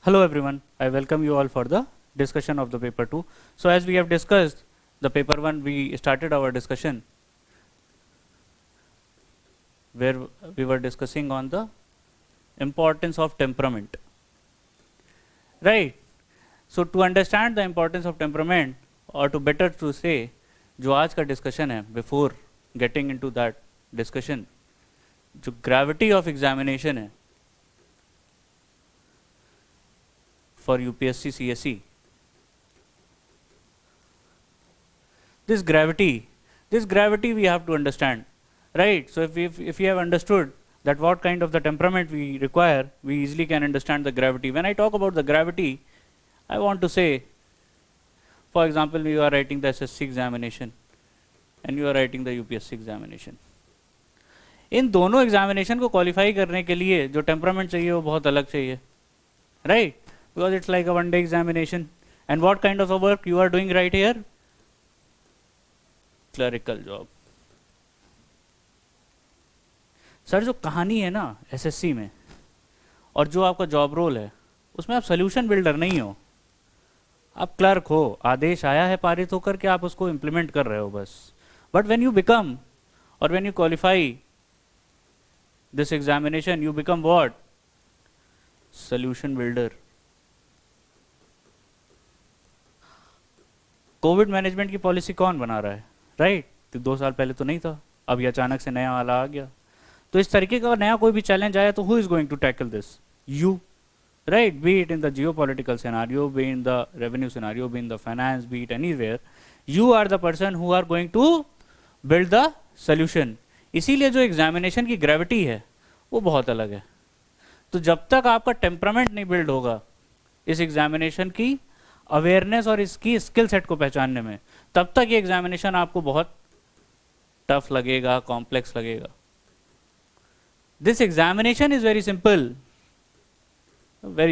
Hello everyone, I welcome you all for the discussion of the paper 2. So as we have discussed the paper 1, we started our discussion where we were discussing on the importance of temperament. Right? So to understand the importance of temperament, or to better to say, जो आज का discussion है, before getting into that discussion, जो gravity of examination है for UPSC CSE, this gravity we have to understand, right? So if we have understood that what kind of the temperament we require, we easily can understand the gravity. When I talk about the gravity, I want to say, for example, you are writing the SSC examination and you are writing the UPSC examination. इन दोनों examination को qualify करने के लिए जो temperament चाहिए वो बहुत अलग चाहिए, right? Because it's like a one day examination. And what kind of a work you are doing right here? Clerical job. Sir जो कहानी है ना एसएससी में और जो आपका जॉब रोल है उसमें आप सोल्यूशन बिल्डर नहीं हो, आप क्लर्क हो. आदेश आया है पारित होकर के आप उसको इम्प्लीमेंट कर रहे हो बस. बट व्हेन यू बिकम और when you qualify this examination, you become what? Solution builder. Covid management की पॉलिसी कौन बना रहा है, राइट? तो 2 साल पहले तो नहीं था, अब ये अचानक से नया वाला आ गया. तो इस तरीके का नया कोई भी चैलेंज आया तो who is going to tackle this? You, right? Be it in the geopolitical scenario, be in the revenue scenario, be in the finance, be it anywhere, you are the person who are going to build the solution. इसीलिए जो examination की gravity है वो बहुत अलग है. तो जब तक आपका टेम्परामेंट नहीं बिल्ड होगा इस एग्जामिनेशन की अवेयरनेस और इसकी स्किल सेट को पहचानने में, तब तक ये एग्जामिनेशन आपको बहुत टफ लगेगा, कॉम्प्लेक्स लगेगा. This examination is very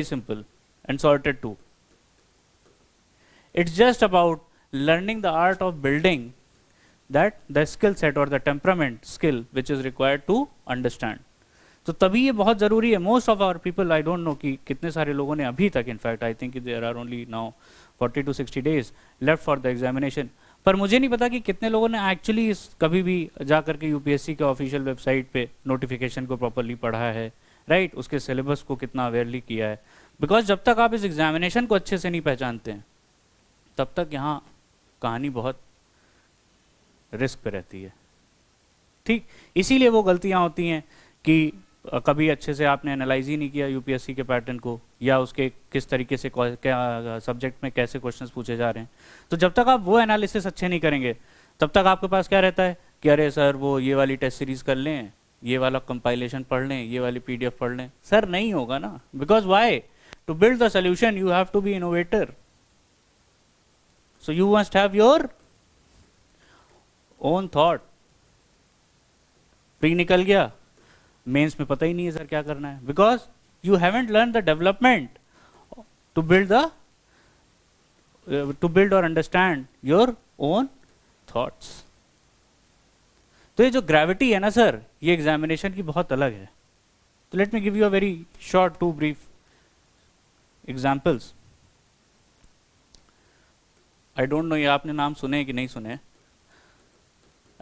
simple and sorted too. It's just about learning the art of building that the skill set or the temperament skill which is required to understand. तो तभी ये बहुत ज़रूरी है. Most of our people, I don't know कि कितने सारे लोगों ने अभी तक, in fact I think there are only now 40 to 60 days left for the examination. पर मुझे नहीं पता कि कितने लोगों ने एक्चुअली कभी भी जा करके यूपीएससी के ऑफिशियल वेबसाइट पे नोटिफिकेशन को प्रॉपरली पढ़ा है, राइट? उसके सिलेबस को कितना अवेयरली किया है. बिकॉज जब तक आप इस एग्जामिनेशन को अच्छे से नहीं पहचानते हैं तब तक यहाँ कहानी बहुत रिस्क पे रहती है, ठीक? इसीलिए वो गलतियाँ होती हैं कि कभी अच्छे से आपने एनालाइज ही नहीं किया यूपीएससी के पैटर्न को, या उसके किस तरीके से क्या सब्जेक्ट में कैसे क्वेश्चंस पूछे जा रहे हैं. तो जब तक आप वो एनालिसिस अच्छे नहीं करेंगे तब तक आपके पास क्या रहता है कि अरे सर वो ये वाली टेस्ट सीरीज कर लें, ये वाला कंपाइलेशन पढ़ लें, ये वाली पीडीएफ पढ़ लें. सर नहीं होगा ना. Because why? To build the solution you have to be innovator. So you must have your own thought. Pre निकल गया, मेंस में पता ही नहीं है सर क्या करना है, because you haven't learn the development to build और अंडरस्टैंड योर ओन थॉट्स. तो ये जो ग्रेविटी है ना सर, ये एग्जामिनेशन की बहुत अलग है. तो let me give you a very short 2 brief examples. I don't no ये आपने नाम सुने कि नहीं सुने.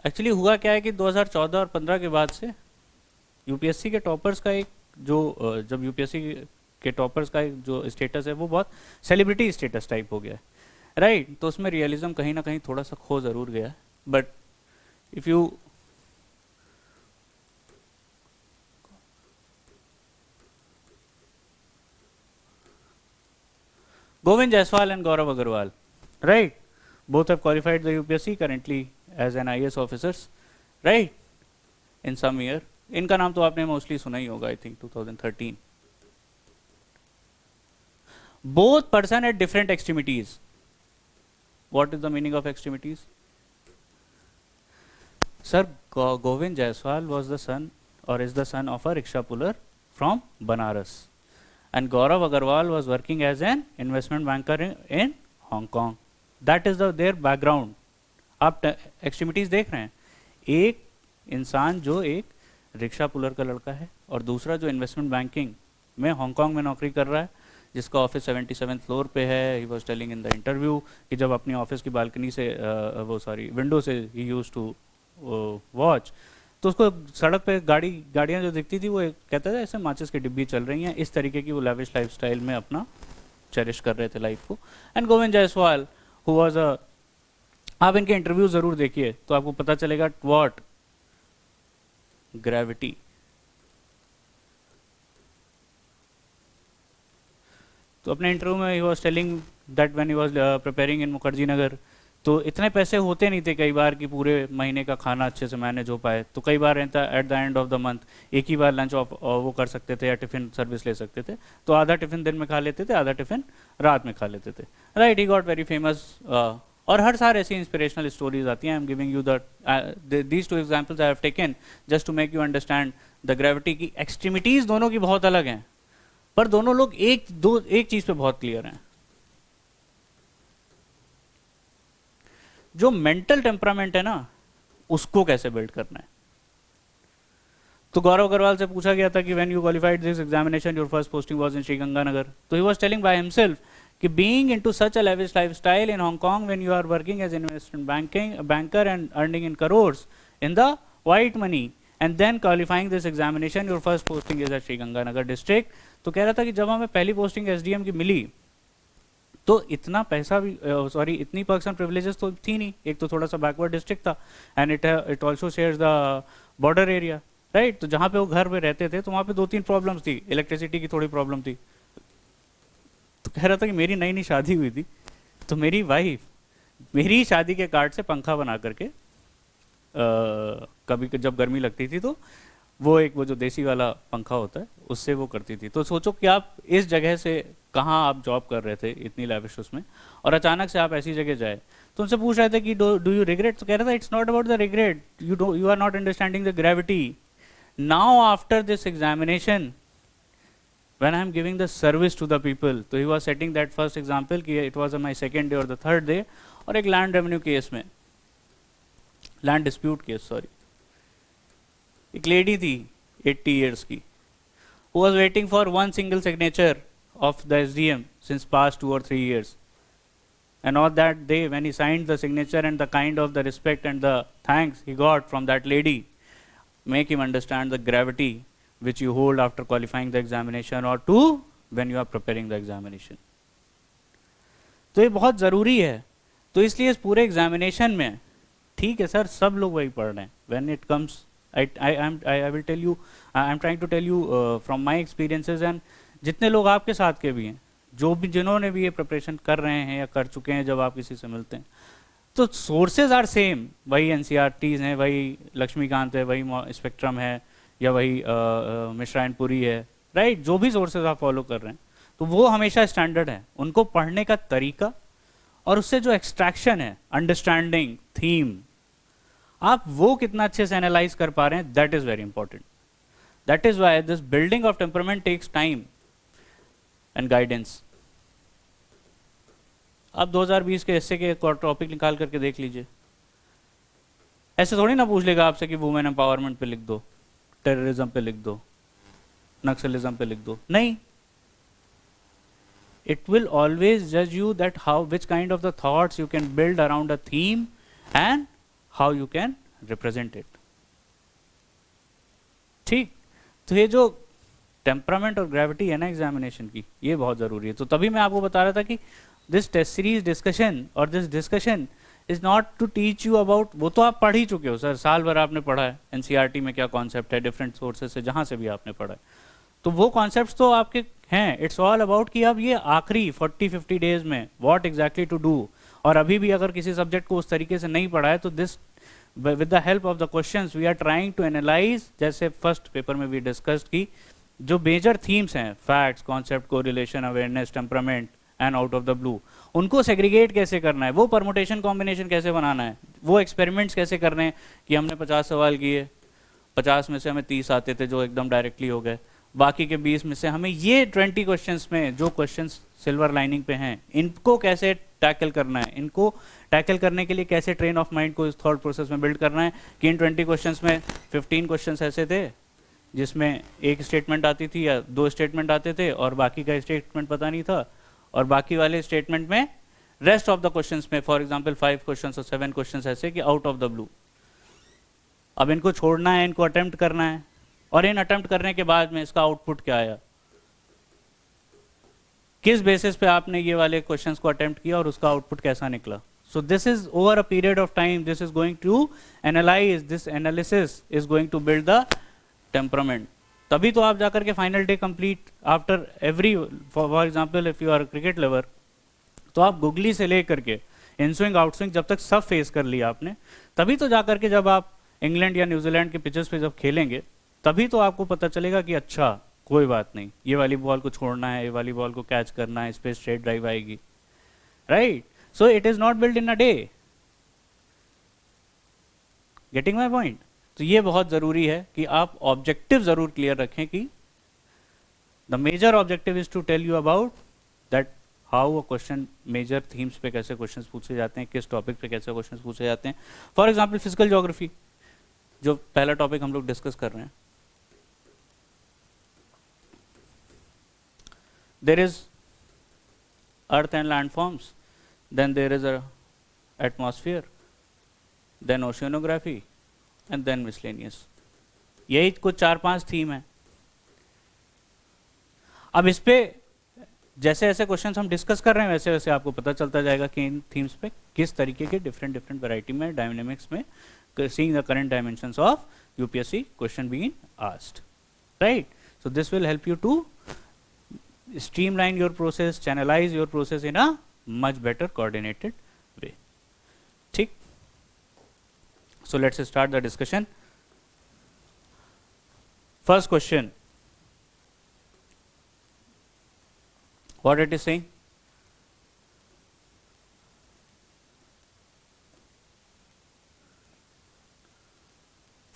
एक्चुअली हुआ क्या है कि 2014 और 15 के बाद से यूपीएससी के टॉपर्स का एक जो जब यूपीएससी के टॉपर्स का एक जो स्टेटस है वो बहुत सेलिब्रिटी स्टेटस टाइप हो गया है, राइट? तो उसमें रियलिज्म कहीं ना कहीं थोड़ा सा खो ज़रूर गया है. But if you Govind Jaiswal and Gaurav Agarwal, right? Both have qualified the UPSC currently as an IAS officers, right? In some year. इनका नाम तो आपने मोस्टली सुना ही होगा, I think 2013. Both person at different extremities. What is the meaning of extremities? Sir, Govind Jaiswal was the son or is the son of a rickshaw puller from Banaras. And Gaurav Agarwal was working as an investment banker in Hong Kong. That is their background. आप extremities देख रहे हैं. एक इंसान जो एक rickshaw puller का लड़का है और दूसरा जो इन्वेस्टमेंट बैंकिंग में हांगकांग में नौकरी कर रहा है. जिसका ऑफिस 77 फ्लोर पे है. ही was telling in the interview कि जब अपनी ऑफिस की बालकनी से विंडो से ही यूज टू वॉच, तो उसको सड़क पे गाड़ियाँ जो दिखती थी वो कहता था ऐसे माचिस की डिब्बी चल रही हैं. इस तरीके की वो लैविश लाइफस्टाइल में अपना चेरिश कर रहे थे लाइफ को. And Govind Jaiswal who was a, आप इनके इंटरव्यू जरूर देखिए तो आपको पता चलेगा व्हाट ग्रेविटी. तो अपने इंटरव्यू में he was telling that when he was preparing in Mukherjee Nagar, तो इतने पैसे होते नहीं थे कई बार कि पूरे महीने का खाना अच्छे से मैनेज हो पाए. तो कई बार रहता at the end of the month एक ही बार लंच ऑफ वो कर सकते थे या टिफिन सर्विस ले सकते थे. तो आधा टिफिन दिन में खा लेते थे, आधा टिफिन रात में खा लेते थे. Right, he got very famous. और हर साल ऐसी इंस्पिरेशनल स्टोरीज आती हैं. I am giving you these two examples I have taken just to make you understand the gravity की एक्सट्रीमिटीज दोनों की बहुत अलग हैं, पर दोनों लोग एक चीज पे बहुत क्लियर हैं. जो मेंटल टेम्परामेंट है ना, उसको कैसे बिल्ड करना है. तो गौरव अग्रवाल से पूछा गया था कि when you qualified this examination your first posting was in Sriganganagar. तो he was telling by himself कि being into such a lavish lifestyle in Hong Kong when you are working as investment banker and earning in crores in the white money and then qualifying this examination your first posting is at Sriganganagar district. तो कह रहा था कि जब हमें पहली posting SDM की मिली तो इतना पैसा भी इतनी पर्क्स एंड प्रिविलेजेस तो थी नहीं. एक तो थोड़ा सा बैकवर्ड डिस्ट्रिक्ट था and it also shares the border area. Right, तो जहाँ पे वो घर पे रहते थे तो वहाँ पे 2-3 प्रॉब्लम्स थी. इलेक्ट्रिसिटी की थोड़ी प्रॉब्लम थी. तो कह रहा था कि मेरी नई नई शादी हुई थी तो मेरी वाइफ मेरी शादी के कार्ड से पंखा बना करके कभी जब गर्मी लगती थी तो वो जो देसी वाला पंखा होता है उससे वो करती थी. तो सोचो कि आप इस जगह से कहाँ आप जॉब कर रहे थे इतनी लैविश उसमें, और अचानक से आप ऐसी जगह जाए. तो उनसे पूछ रहे थे कि डू यू रिग्रेट. तो कह रहा था it's not about the regret, you are not understanding the gravity. Now after this examination when I am giving the service to the people, तो he was setting that first example कि it was on my second day or the third day, और एक land revenue case में, land dispute case sorry, एक lady थी 80 years की, who was waiting for one single signature of the SDM since past 2 or 3 years, and on that day when he signed the signature and the kind of the respect and the thanks he got from that lady make him understand the gravity which you hold after qualifying the examination or to when you are preparing the examination. तो ये बहुत ज़रूरी है. तो इसलिए इस पूरे examination में ठीक है सर सब लोग वही पढ़ रहे हैं. when it comes I will tell you, I am trying to tell you from my experiences and जितने लोग आपके साथ के भी हैं, जिन्होंने भी ये प्रिपरेशन कर रहे हैं या कर चुके हैं, जब आप किसी से मिलते हैं तो सोर्सेज आर सेम. वही NCERTs हैं, वही लक्ष्मीकांत है, वही स्पेक्ट्रम है, या वही मिश्रा एंड पुरी है. राइट, जो भी सोर्सेज आप फॉलो कर रहे हैं तो वो हमेशा स्टैंडर्ड है. उनको पढ़ने का तरीका और उससे जो एक्सट्रैक्शन है, अंडरस्टैंडिंग थीम, आप वो कितना अच्छे से एनालाइज कर पा रहे हैं, that is very important. That is why this building of temperament takes time and guidance. आप 2020 के एस्से के टॉपिक निकाल करके देख लीजिए. ऐसे थोड़ी ना पूछ लेगा आपसे कि वुमेन एम्पावरमेंट पे लिख दो, टेररिज्म पे लिख दो, नक्सलिज्म पे लिख दो. नहीं, it will always judge you that which kind of the thoughts you can build around a theme and how you can represent it. ठीक, तो ये जो टेम्परामेंट और ग्रेविटी है ना एग्जामिनेशन की, ये बहुत ज़रूरी है. तो तभी मैं आपको बता रहा था कि दिस टेस्ट सीरीज डिस्कशन और this discussion is not to teach you about, वो तो आप पढ़ ही चुके हो सर, साल भर आपने पढ़ा है NCERT में क्या कॉन्सेप्ट है, डिफरेंट सोर्सेज से जहाँ से भी आपने पढ़ा है, तो वो कॉन्सेप्ट्स तो आपके हैं. इट्स ऑल अबाउट कि अब ये आखिरी 40-50 डेज में व्हाट एग्जैक्टली टू डू. और अभी भी अगर किसी सब्जेक्ट को उस तरीके से नहीं पढ़ा है तो this with the help of the questions we are trying to analyse, जैसे फर्स्ट पेपर में वी डिस्कस्ड की जो मेजर थीम्स हैं, facts, concept, correlation, awareness, temperament and out of the blue, उनको सेग्रीगेट कैसे करना है, वो परमुटेशन कॉम्बिनेशन कैसे बनाना है, वो एक्सपेरिमेंट्स कैसे करने हैं कि हमने 50 सवाल किए, 50 में से हमें 30 आते थे जो एकदम डायरेक्टली हो गए, बाकी के 20 में से हमें ये 20 क्वेश्चंस में जो क्वेश्चंस सिल्वर लाइनिंग पे हैं इनको कैसे टैकल करना है, इनको टैकल करने के लिए कैसे ट्रेन ऑफ माइंड को इस थॉट प्रोसेस में बिल्ड करना है कि इन 20 क्वेश्चंस में 15 क्वेश्चंस ऐसे थे जिसमें एक स्टेटमेंट आती थी या दो स्टेटमेंट आते थे और बाकी का स्टेटमेंट पता नहीं था, और बाकी वाले स्टेटमेंट में रेस्ट ऑफ द क्वेश्चंस में, फॉर एग्जांपल 5 क्वेश्चंस और 7 क्वेश्चंस ऐसे कि आउट ऑफ द ब्लू। अब इनको छोड़ना है, इनको अटेम्प्ट करना है, और इन अटेम्प्ट करने के बाद में इसका आउटपुट क्या आया, किस बेसिस पे आपने ये वाले क्वेश्चंस को अटेम्प्ट किया और उसका आउटपुट कैसा निकला। So this is over a period of time, this is going to analyse, this analysis is going to build the temperament. तभी तो आप जाकर के final day complete after every, for example if you are cricket lover, तो आप googly से लेकर के इनस्विंग आउटस्विंग जब तक सब फेस कर लिया आपने, तभी तो जाकर के जब आप इंग्लैंड या न्यूजीलैंड के पिचेस पे जब खेलेंगे, तभी तो आपको पता चलेगा कि अच्छा कोई बात नहीं, ये वाली बॉल को छोड़ना है, ये वाली बॉल को कैच करना है, इस पे स्ट्रेट ड्राइव आएगी, right. So it is not build in a day. Getting my point? तो ये बहुत जरूरी है कि आप ऑब्जेक्टिव जरूर क्लियर रखें कि the major objective is to tell you about that how a question, major themes पे कैसे क्वेश्चंस पूछे जाते हैं, किस टॉपिक पे कैसे क्वेश्चंस पूछे जाते हैं। फॉर एग्जांपल फिजिकल ज्योग्राफी, जो पहला टॉपिक हम लोग डिस्कस कर रहे हैं, there is earth and landforms, then there is a atmosphere, then oceanography and then miscellaneous। यही कुछ 4-5 थीम है। अब इस पे जैसे ऐसे क्वेश्चंस हम डिस्कस कर रहे हैं, वैसे वैसे आपको पता चलता जाएगा कि इन थीम्स पे किस तरीके के डिफरेंट डिफरेंट वैरायटी में, डायनेमिक्स में, seeing the current dimensions of UPSC question being asked, right? So this will help you to streamline your process, channelize your process in a much better coordinated way। ठीक? So let's start the discussion। First question, what it is saying?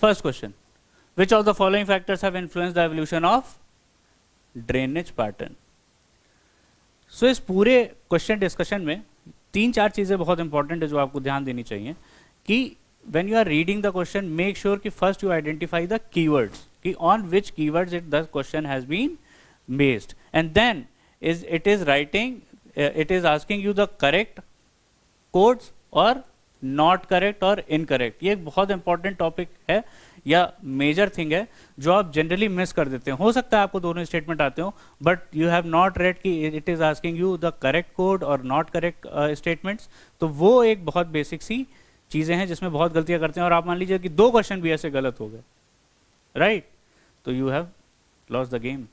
First question, which of the following factors have influenced the evolution of drainage pattern? So इस पूरे question discussion में 3-4 चीज़ें बहुत important है जो आपको ध्यान देनी चाहिए कि when you are reading the question, make sure कि first you identify the keywords, कि on which keywords the question has been based, and then it is writing, it is asking you the correct codes और not correct और incorrect. ये एक बहुत important topic है या major thing है जो आप जनरली मिस कर देते हैं। हो सकता है आपको दोनों स्टेटमेंट आते हो, but you have not read कि it is asking you the correct code और नॉट करेक्ट स्टेटमेंट्स। तो वो एक बहुत बेसिक सी चीज़ें हैं जिसमें बहुत गलतियां करते हैं, और आप मान लीजिए कि 2 क्वेश्चन भी ऐसे गलत हो गए, राइट, तो you have lost the game.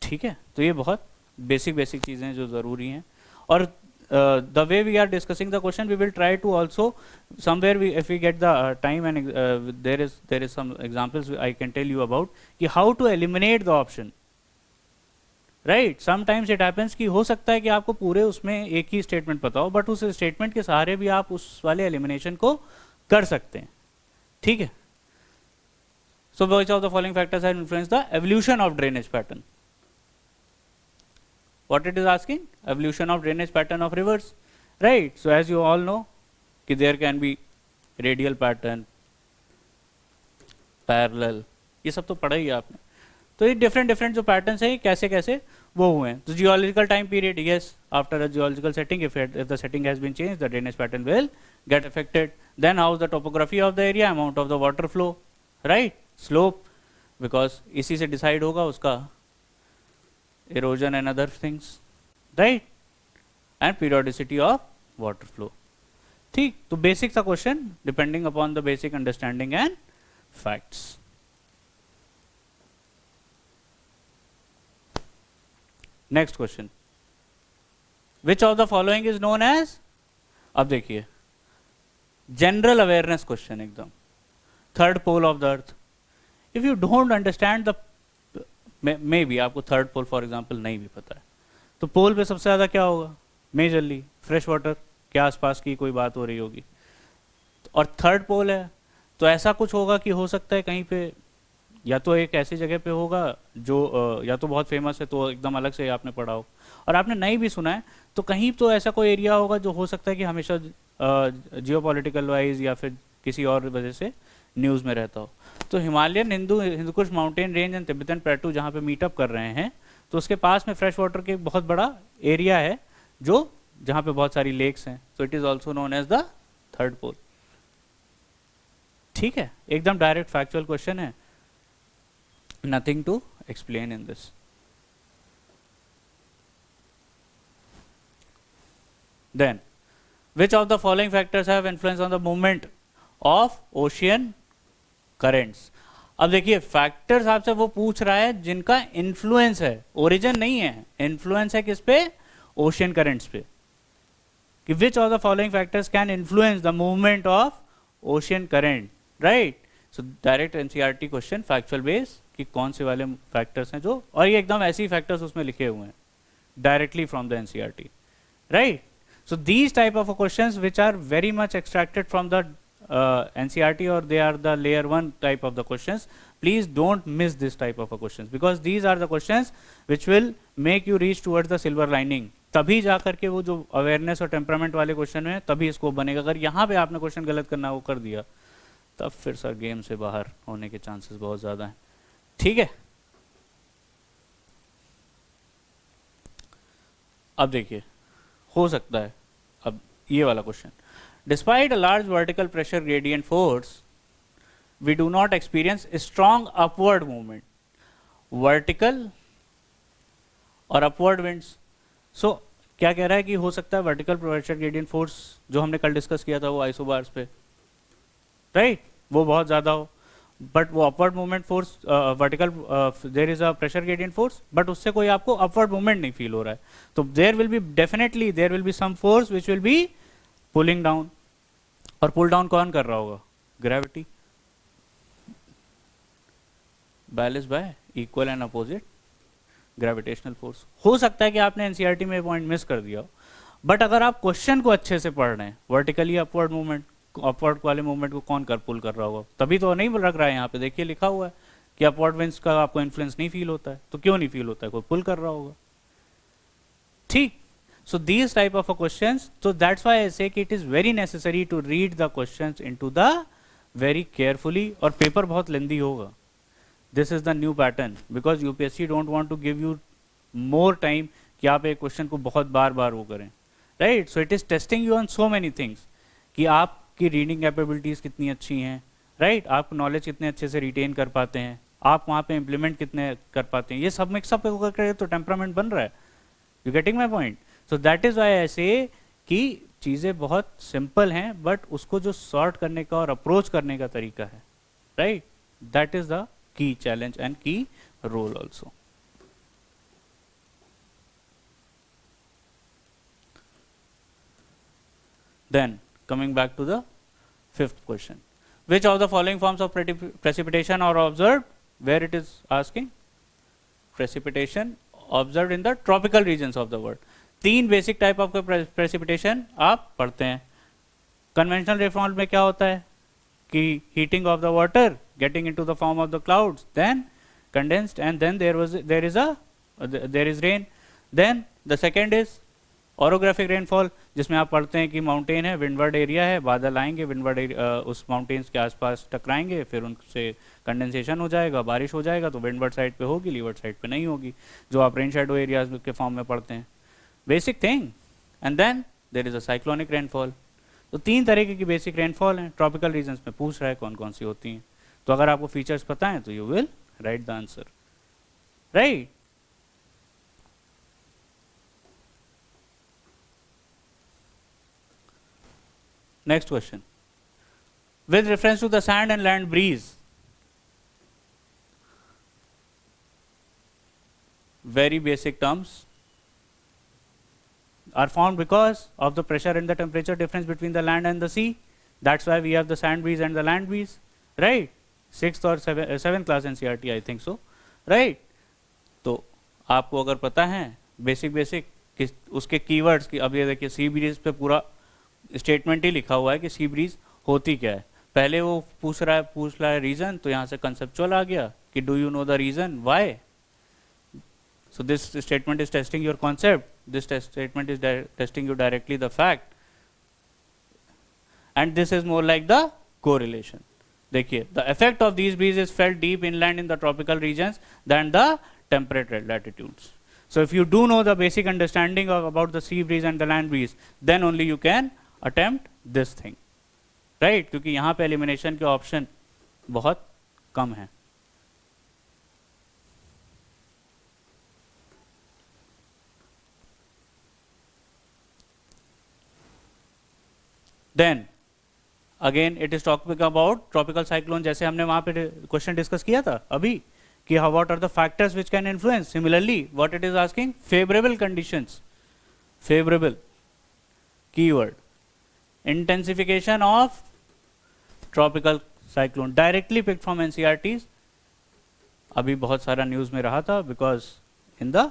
ठीक है, तो ये बहुत बेसिक चीज़ें हैं जो ज़रूरी हैं। और the way we are discussing the question, we will try to also somewhere if we get the time and there is some examples I can tell you about कि how to eliminate the option, right? Sometimes it happens कि हो सकता है कि आपको पूरे उसमें एक ही स्टेटमेंट पता हो, बट उस स्टेटमेंट के सहारे भी आप उस वाले एलिमिनेशन को कर सकते हैं। ठीक है, so which of the following factors have influenced the evolution of drainage pattern? What it is asking? Evolution of drainage pattern of rivers, right? So as you all know कि there can be radial pattern, parallel, ये सब तो पढ़ा ही है आपने। तो ये different जो पैटर्न्स हैं कैसे कैसे वो हुए हैं। तो geological time period, yes, after a geological setting, if the setting has been changed, the drainage pattern will get affected. Then how is the topography of the area, amount of the water flow, right? Slope, because इसी से decide होगा उसका erosion and other things, right? And periodicity of water flow। ठीक, तो basic सा question depending upon the basic understanding and facts. Next question, which of the following is known as, अब देखिए general awareness question, एकदम third pole of the earth. If you don't understand the, may be आपको third pole for example नहीं भी पता है, तो पोल पे सबसे ज़्यादा क्या होगा, मेजरली फ्रेश वाटर के आसपास की कोई बात हो रही होगी, और थर्ड पोल है तो ऐसा कुछ होगा कि हो सकता है कहीं पे या तो एक ऐसी जगह पे होगा जो या तो बहुत फेमस है तो एकदम अलग से आपने पढ़ा हो, और आपने नहीं भी सुना है तो कहीं तो ऐसा कोई एरिया होगा जो हो सकता है कि हमेशा जियोपॉलिटिकल वाइज या फिर किसी और वजह से न्यूज़ में रहता हो। तो Himalayan Hindu Kush mountain range and Tibetan प्लेटू जहाँ पे मीटअप कर रहे हैं, तो उसके पास में फ्रेश वाटर के बहुत बड़ा एरिया है जो जहाँ पे बहुत सारी लेक्स हैं। So it is also known as the third pole. ठीक है, एकदम डायरेक्ट फैक्चुअल क्वेश्चन है, nothing to explain in this. Then which of the following factors have influence on the movement of ocean currents? अब देखिए factors आपसे वो पूछ रहा है जिनका इन्फ्लुएंस है, ओरिजिन नहीं है, इन्फ्लुएंस है किस पे? ओशियन करेंट्स पे। कि विच of the following factors can influence the movement of ocean current, right? So direct NCERT question factual base कि कौन से वाले फैक्टर्स हैं जो, और ये एकदम ऐसे ही फैक्टर्स उसमें लिखे हुए हैं directly from the NCERT, right? So these type of questions which are very much extracted from the NCERT, or they are the layer 1 type of the questions, please don't miss this type of questions, because these are the questions which will make you reach towards the silver lining. तभी जा करके वो जो awareness और temperament वाले question हैं तभी scope बनेगा। अगर यहाँ पे आपने क्वेश्चन गलत करना वो कर दिया तब फिर सर गेम से बाहर होने के चांसेस बहुत ज़्यादा हैं। ठीक है, अब देखिए हो सकता है अब ये वाला question, despite a large vertical pressure gradient force we do not experience strong upward movement, vertical और अपवर्ड विंड्स। सो क्या कह रहा है कि हो सकता है वर्टिकल प्रेशर ग्रेडियंट फोर्स जो हमने कल डिस्कस किया था वो आइसोबार्स पे, राइट, वो बहुत ज़्यादा हो, बट वो upward movement force vertical there is a pressure gradient force, but उससे कोई आपको अपवर्ड मूवमेंट नहीं फील हो रहा है, तो there will be definitely there will be some force which will be pulling down. और पुल डाउन कौन कर रहा होगा? Gravity, balance by equal and opposite gravitational force. हो सकता है कि आपने एनसीईआरटी में पॉइंट मिस कर दिया हो, बट अगर आप क्वेश्चन को अच्छे से पढ़ रहे हैं, वर्टिकली अपवर्ड मूवमेंट, अपवर्ड वाले मूवमेंट को कौन पुल कर रहा होगा, तभी तो नहीं लग रहा है यहाँ पे देखिए लिखा हुआ है कि अपवर्ड विंड्स का आपको इन्फ्लुएंस नहीं फील होता है, तो क्यों नहीं फील होता है? कोई पुल कर रहा होगा। ठीक, so these type of questions, तो दैट्स व्हाई आई से कि it is very necessary to read the questions into the very carefully, और पेपर बहुत लेंदी होगा। This is the new pattern, because UPSC don't want to give you more time कि आप एक question को बहुत बार बार वो करें, right? So it is testing you on so many things कि आपकी रीडिंग कैपेबिलिटीज कितनी अच्छी हैं, राइट? आप नॉलेज कितने अच्छे से रिटेन कर पाते हैं, आप वहाँ पे इम्प्लीमेंट कितने कर पाते हैं, ये सब मिक्सअप होकर के तो टेम्परामेंट बन रहा है। You getting my point? So that is why I say कि चीज़ें बहुत सिंपल हैं, बट उसको जो सॉर्ट करने का और अप्रोच करने का तरीका है, right, that is the key challenge and key role also. Then coming back to the fifth question, which of the following forms of precipitation are observed? Where it is asking precipitation observed in the tropical regions of the world. तीन basic type of precipitation आप पढ़ते हैं। Conventional rainfall में क्या होता है कि heating of the water getting into the form of the clouds, then condensed, and then there is rain. Then the second is orographic rainfall, जिसमें आप पढ़ते हैं कि माउंटेन है, विंडवर्ड एरिया है, बादल आएंगे, विंडवर्ड उस माउंटेन्स के आसपास टकराएंगे, फिर उनसे कंडेंसेशन हो जाएगा, बारिश हो जाएगा, तो विंडवर्ड साइड पे होगी, लीवर्ड साइड पे नहीं होगी, जो आप रेन शेडो एरियाज के फॉर्म में पढ़ते हैं। Basic thing. And then there is a cyclonic rainfall. तो तीन तरीके की बेसिक रेनफॉल हैं, ट्रॉपिकल रीजन्स में पूछ रहा है कौन कौन सी होती हैं। तो अगर आपको फीचर्स पता है तो you will write the answer, right? Next question. With reference to the sand and land breeze, very basic terms are found because of the pressure and the temperature difference between the land and the sea. That's why we have the sand breeze and the land breeze, right? 6th or 7th class NCERT, I think so, right? तो आपको अगर पता है basic कि उसके keywords की, अब ये देखिए सी ब्रीज पे पूरा स्टेटमेंट ही लिखा हुआ है कि सी ब्रीज होती क्या है। पहले वो पूछ रहा है रीजन, तो यहाँ से कंसेप्चुअल आ गया कि do you know the reason why. So this statement is testing your concept, this statement is testing you directly the fact, and this is more like the correlation, देखिए, the effect of these breeze is felt deep inland in the tropical regions then the temperate latitudes. So if you do know the basic understanding of about the sea breeze and the land breeze, then only you can attempt this thing, right? क्योंकि यहाँ पे elimination के option बहुत कम हैं. Then again it is talking about tropical cyclone, जैसे हमने वहाँ पे क्वेश्चन डिस्कस किया था अभी कि how what are the factors which can influence. Similarly what it is asking, favorable conditions, favorable keyword, intensification of tropical cyclone directly picked from NCERTs. अभी बहुत सारा न्यूज़ में रहा था because in the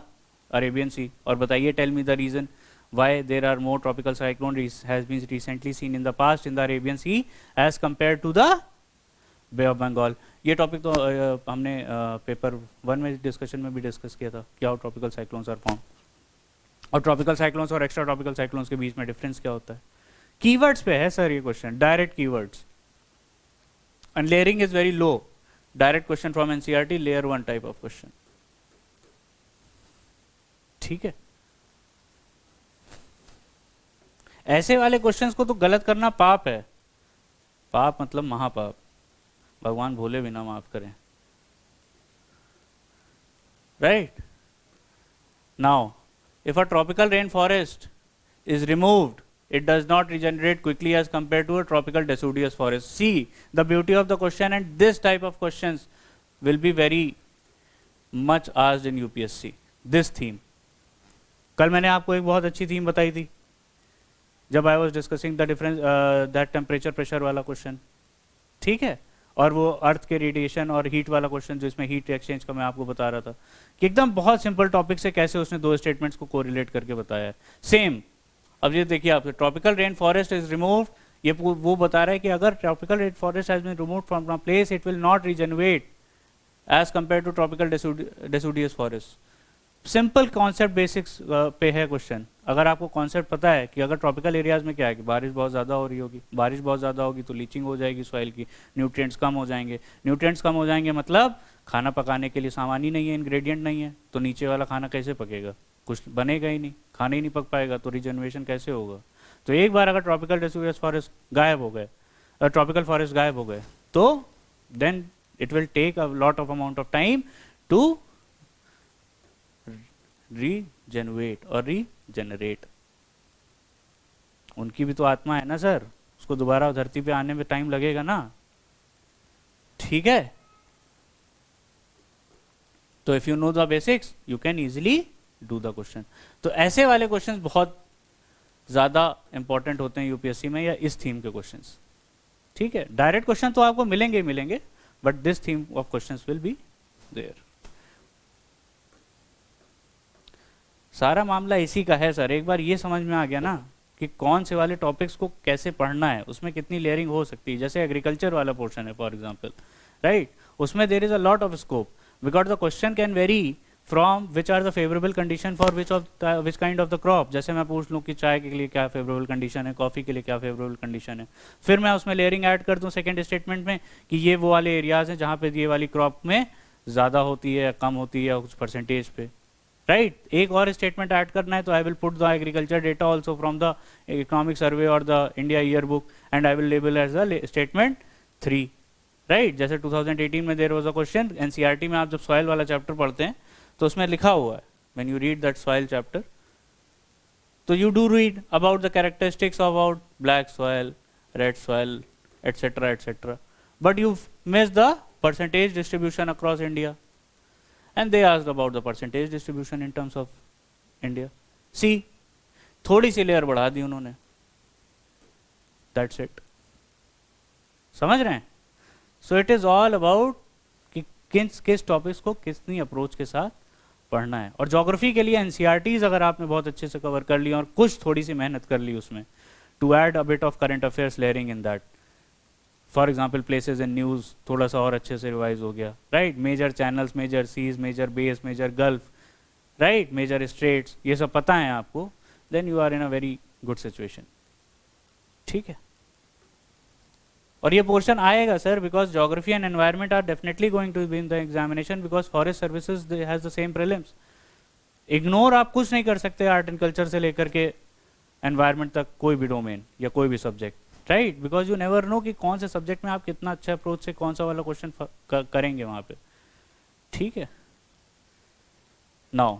Arabian Sea. और बताइए, tell me the reason why there are more tropical cyclone has been recently seen in the past in the Arabian Sea as compared to the Bay of Bengal. ये topic तो हमने paper 1 में discussion में भी discuss किया था क्या tropical cyclones are form, और ट्रॉपिकल साइक्लोन्स और एक्स्ट्रा ट्रॉपिकल साइक्लोन्स के बीच में डिफरेंस क्या होता है. कीवर्ड्स पे है सर ये question, direct keywords, and layering is very low. Direct question from NCERT, layer 1 type of question. ठीक है, ऐसे वाले क्वेश्चंस को तो गलत करना पाप है. पाप मतलब महापाप, भगवान भोले बिना माफ करें. Right now if a tropical rainforest is removed, it does not regenerate quickly as compared to a tropical deciduous forest. See the beauty of the question, and this type of questions will be very much asked in UPSC. This theme, कल मैंने आपको एक बहुत अच्छी theme बताई थी जब I was discussing the difference that temperature pressure वाला क्वेश्चन. ठीक है, और वो अर्थ के रेडिएशन और हीट वाला क्वेश्चन जिसमें हीट एक्सचेंज का मैं आपको बता रहा था कि एकदम बहुत सिंपल टॉपिक से कैसे उसने दो स्टेटमेंट्स को कोरिलेट करके बताया है. सेम अब ये देखिए आप, tropical rain forest is removed, ये वो बता रहा है कि अगर tropical rain forest has been removed from a place it will not regenerate as compare to tropical deciduous forest. Simple concept basics पे है क्वेश्चन. अगर आपको कॉन्सेप्ट पता है कि अगर ट्रॉपिकल एरियाज में क्या है कि बारिश बहुत ज़्यादा हो रही होगी, बारिश बहुत ज़्यादा होगी तो लीचिंग हो जाएगी सॉइल की, न्यूट्रिएंट्स कम हो जाएंगे, न्यूट्रिएंट्स कम हो जाएंगे मतलब खाना पकाने के लिए सामान ही नहीं है, इंग्रेडिएंट नहीं है, तो नीचे वाला खाना कैसे पकेगा, कुछ बनेगा ही नहीं, खाना ही नहीं पक पाएगा, तो रिजनरेशन कैसे होगा. तो एक बार अगर ट्रॉपिकल डेसिडुअस फॉरेस्ट गायब हो गए, ट्रॉपिकल फॉरेस्ट गायब हो गए, तो then it will take a lot of amount of time to regenerate और रीजनरेट. उनकी भी तो आत्मा है ना सर, उसको दोबारा धरती पे आने में टाइम लगेगा ना. ठीक है, तो if you know the basics you can easily do the question. तो ऐसे वाले क्वेश्चंस बहुत ज्यादा इंपॉर्टेंट होते हैं यूपीएससी में, या इस थीम के क्वेश्चंस. ठीक है, डायरेक्ट क्वेश्चन तो आपको मिलेंगे ही मिलेंगे, but this theme of questions will be there. सारा मामला इसी का है सर. एक बार ये समझ में आ गया ना कि कौन से वाले टॉपिक्स को कैसे पढ़ना है, उसमें कितनी लेयरिंग हो सकती है. जैसे एग्रीकल्चर वाला पोर्शन है फॉर एग्जांपल, राइट, उसमें there is a lot of scope because the question can vary from which are the favourable condition for which kind of the crop. जैसे मैं पूछ लूँ कि चाय के लिए क्या फेवरेबल कंडीशन है, कॉफी के लिए क्या फेवरेबल कंडीशन है, फिर मैं उसमें लेयरिंग ऐड कर दूँ सेकेंड स्टेटमेंट में कि ये वो वाले एरियाज हैं जहाँ पे ये वाली क्रॉप में ज़्यादा होती है, कम होती है, कुछ परसेंटेज पे. राइट, एक और स्टेटमेंट ऐड करना है तो I will put the agriculture data also from the economic survey और the India year book and I will label as the statement 3. Right, जैसे 2018 में there was a question NCERT में, आप जब सॉइल वाला चैप्टर पढ़ते हैं तो उसमें लिखा हुआ है when you read that soil chapter, तो you do read about the characteristics about black soil, red soil, etcetera etcetera, but you miss the percentage distribution across India. And they asked about the percentage distribution in terms of India. See, थोड़ी सी layer बढ़ा दी उन्होंने. That's it. समझ रहे हैं? So it is all about कि किस topics को कितनी अप्रोच के साथ पढ़ना है. और ज्योग्राफी के लिए एनसीईआरटीज अगर आपने बहुत अच्छे से कवर कर लिया और कुछ थोड़ी सी मेहनत कर ली उसमें, to add a bit of current affairs layering in that. For example places in news थोड़ा सा और अच्छे से रिवाइज हो गया. Right, major channels, major seas, major bays, major gulf, right, major straits, ये सब पता है आपको, then you are in a very good situation. ठीक है, और ये पोर्शन आएगा sir, because geography and environment are definitely going to be in the examination, because forest services has the same prelims. Ignore आप कुछ नहीं कर सकते आर्ट एंड कल्चर से लेकर के एनवायरमेंट तक, कोई भी डोमेन या कोई भी subject, right, because you never know कि कौन से सब्जेक्ट में आप कितना अच्छा अप्रोच से कौन सा वाला क्वेश्चन करेंगे वहां पे. ठीक है. Now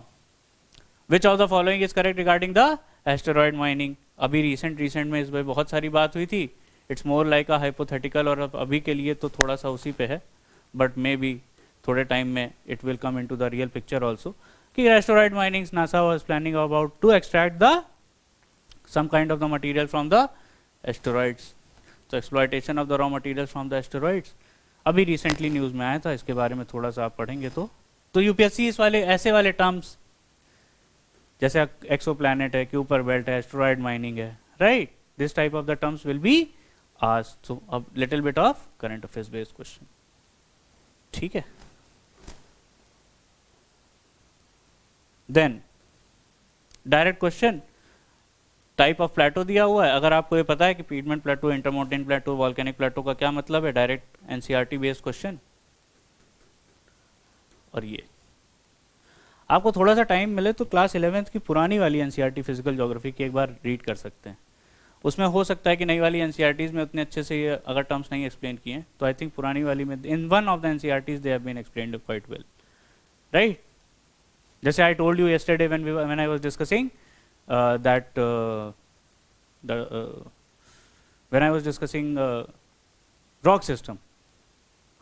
which of the following is correct regarding the asteroid mining. अभी रिसेंट में इस पर बहुत सारी बात हुई थी. It's more like a hypothetical, और अभी के लिए तो थोड़ा सा उसी पे है, बट मे बी थोड़े टाइम में it will come into the real picture also. कि asteroid mining, NASA was planning about to extract the some kind of the material from the asteroids. So exploitation of the raw materials from the asteroids. अभी recently news में आया था, इसके बारे में थोड़ा सा आप पढ़ेंगे तो यूपीएससी इस वाले ऐसे वाले टर्म्स, जैसे एक्सो प्लैनेट है, क्यूपर बेल्ट है, एस्टेरॉयड माइनिंग है, right, this type of the terms will be asked. So a little bit of current affairs based question. ठीक है. Then direct question, type of plateau दिया हुआ है. अगर आपको ये पता है कि पीडमेंट प्लेटो, इंटरमाउंटेन प्लेटो, वॉल्केनिक प्लेटो का क्या मतलब है, डायरेक्ट एनसीईआरटी बेस्ड क्वेश्चन. और ये आपको थोड़ा सा टाइम मिले तो क्लास 11th की पुरानी वाली एनसीईआरटी फिजिकल ज्योग्राफी की एक बार रीड कर सकते हैं. उसमें हो सकता है कि नई वाली एनसीईआरटीज में उतने अच्छे से ये अगर टर्म्स नहीं एक्सप्लेन किए हैं, तो आई थिंक पुरानी वाली में in one of the NCERTs they have been explained quite well, right. जैसे I told you yesterday when I was discussing that when I was discussing rock system,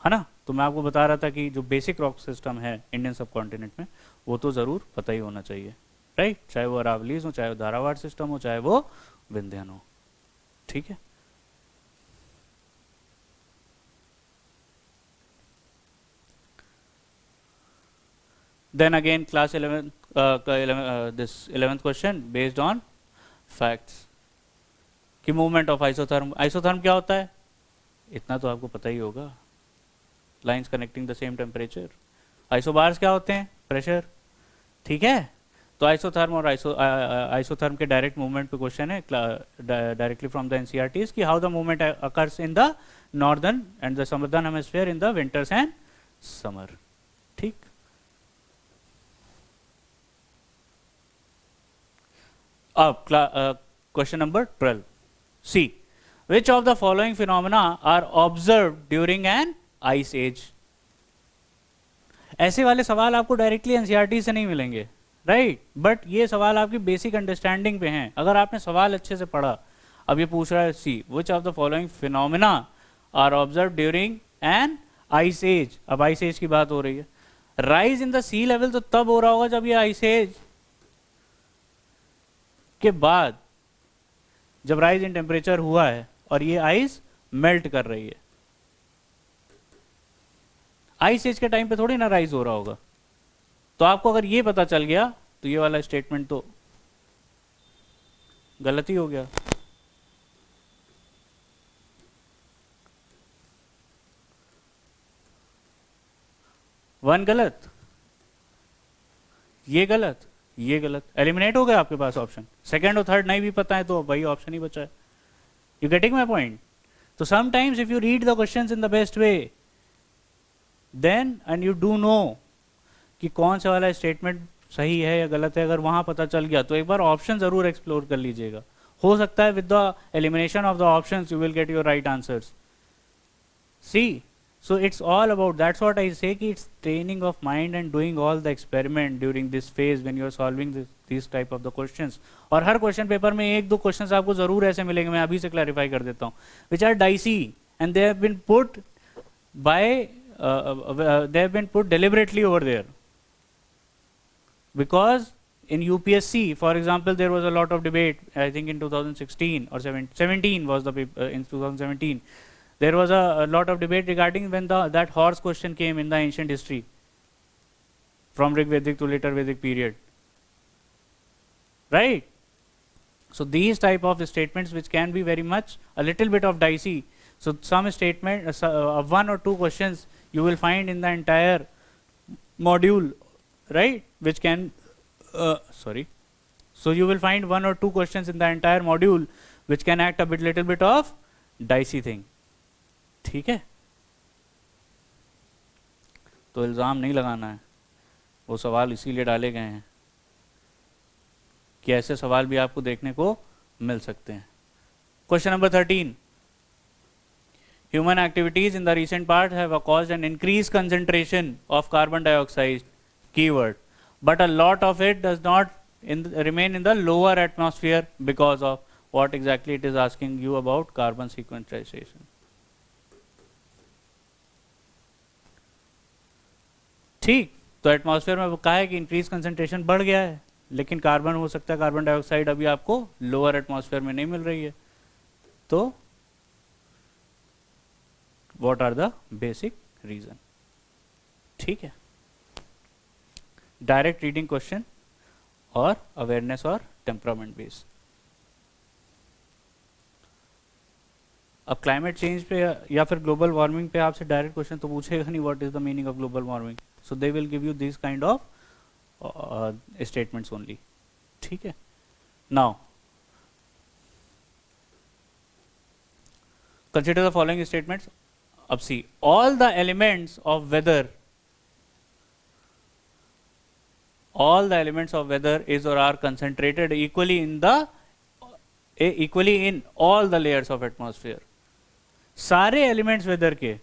है ना, तो मैं आपको बता रहा था कि जो बेसिक रॉक सिस्टम है इंडियन सब कॉन्टिनेंट में, वो तो ज़रूर पता ही होना चाहिए, राइट, चाहे वो अरावलीज हो, चाहे वो धारावाड़ सिस्टम हो, चाहे वो विंध्यन हो. ठीक है. Then again class 11 this 11th question based on facts कि मूवमेंट ऑफ आइसोथर्म. आइसोथर्म क्या होता है, इतना तो आपको पता ही होगा, lines connecting the same temperature. Isobars क्या होते हैं, प्रेशर. ठीक है. तो आइसोथर्म और आइसोथर्म के डायरेक्ट मूवमेंट पे क्वेश्चन है डायरेक्टली फ्रॉम द एनसीईआरटीज कि how the movement occurs in the northern and the southern hemisphere in the winters and summer. ठीक. Question number 12. C. Which of the following phenomena are observed during an ice age? ऐसे वाले सवाल आपको directly NCERT से नहीं मिलेंगे, right, but ये सवाल आपकी बेसिक अंडरस्टैंडिंग पे हैं अगर आपने सवाल अच्छे से पढ़ा. अब ये पूछ रहा है see, which of the following phenomena are observe during an ice age. अब आइस एज की बात हो रही है. Rise in the sea level तो तब हो रहा होगा जब ये आइस एज के बाद, जब राइज इन टेम्परेचर हुआ है और ये आइस मेल्ट कर रही है. आइस एज के टाइम पे थोड़ी ना राइज हो रहा होगा. तो आपको अगर ये पता चल गया तो ये वाला स्टेटमेंट तो गलत ही हो गया. वन गलत, ये गलत, ये गलत, एलिमिनेट हो गया आपके पास ऑप्शन. सेकंड और थर्ड नहीं भी पता है तो वही ऑप्शन ही बचा है. You getting my point. तो sometimes if you read the questions in the best way then and you do know कि कौन सा वाला स्टेटमेंट सही है या गलत है, अगर वहां पता चल गया तो एक बार ऑप्शन जरूर एक्सप्लोर कर लीजिएगा. हो सकता है with the elimination of the options you will get your right answers. See, so it's all about, that's what I say कि it's training of mind and doing all the experiment during this phase when you are solving these type of the questions. और हर question paper में एक दो questions आपको जरूर ऐसे मिलेंगे, मैं अभी से क्लैरिफाई कर देता हूँ, which are dicey and they have been put by they have been put deliberately over there because in UPSC for example there was a lot of debate. I think in 2016 or 17 was the paper, in 2017 there was a lot of debate regarding when that horse question came in the ancient history from Rig Vedic to later Vedic period, right. So these type of statements which can be very much a little bit of dicey. So some statement one or two questions you will find in the entire module, right, which can so you will find one or two questions in the entire module which can act a little bit of dicey thing. ठीक है, तो इल्ज़ाम नहीं लगाना है, वो सवाल इसीलिए डाले गए हैं कि ऐसे सवाल भी आपको देखने को मिल सकते हैं। Question number 13, human activities in the recent past have caused an increased concentration of carbon dioxide, keyword, but a lot of it does not remain in the lower atmosphere because of what exactly it is asking you about carbon sequestration. ठीक, तो atmosphere में कहा है कि increase concentration बढ़ गया है, लेकिन कार्बन हो सकता है, कार्बन डाइऑक्साइड अभी आपको लोअर एटमॉस्फेयर में नहीं मिल रही है। तो what are the basic reason? ठीक है, डायरेक्ट रीडिंग क्वेश्चन और अवेयरनेस और टेम्परामेंट बेस। अब क्लाइमेट चेंज पे या फिर ग्लोबल वार्मिंग पे आपसे डायरेक्ट क्वेश्चन तो पूछेगा नहीं, what is the meaning of global warming, so they will give you this kind of statements only. ठीक है, now consider the following statements. अब see, all the elements of weather is or are concentrated equally in all the layers of atmosphere. सारे elements weather के,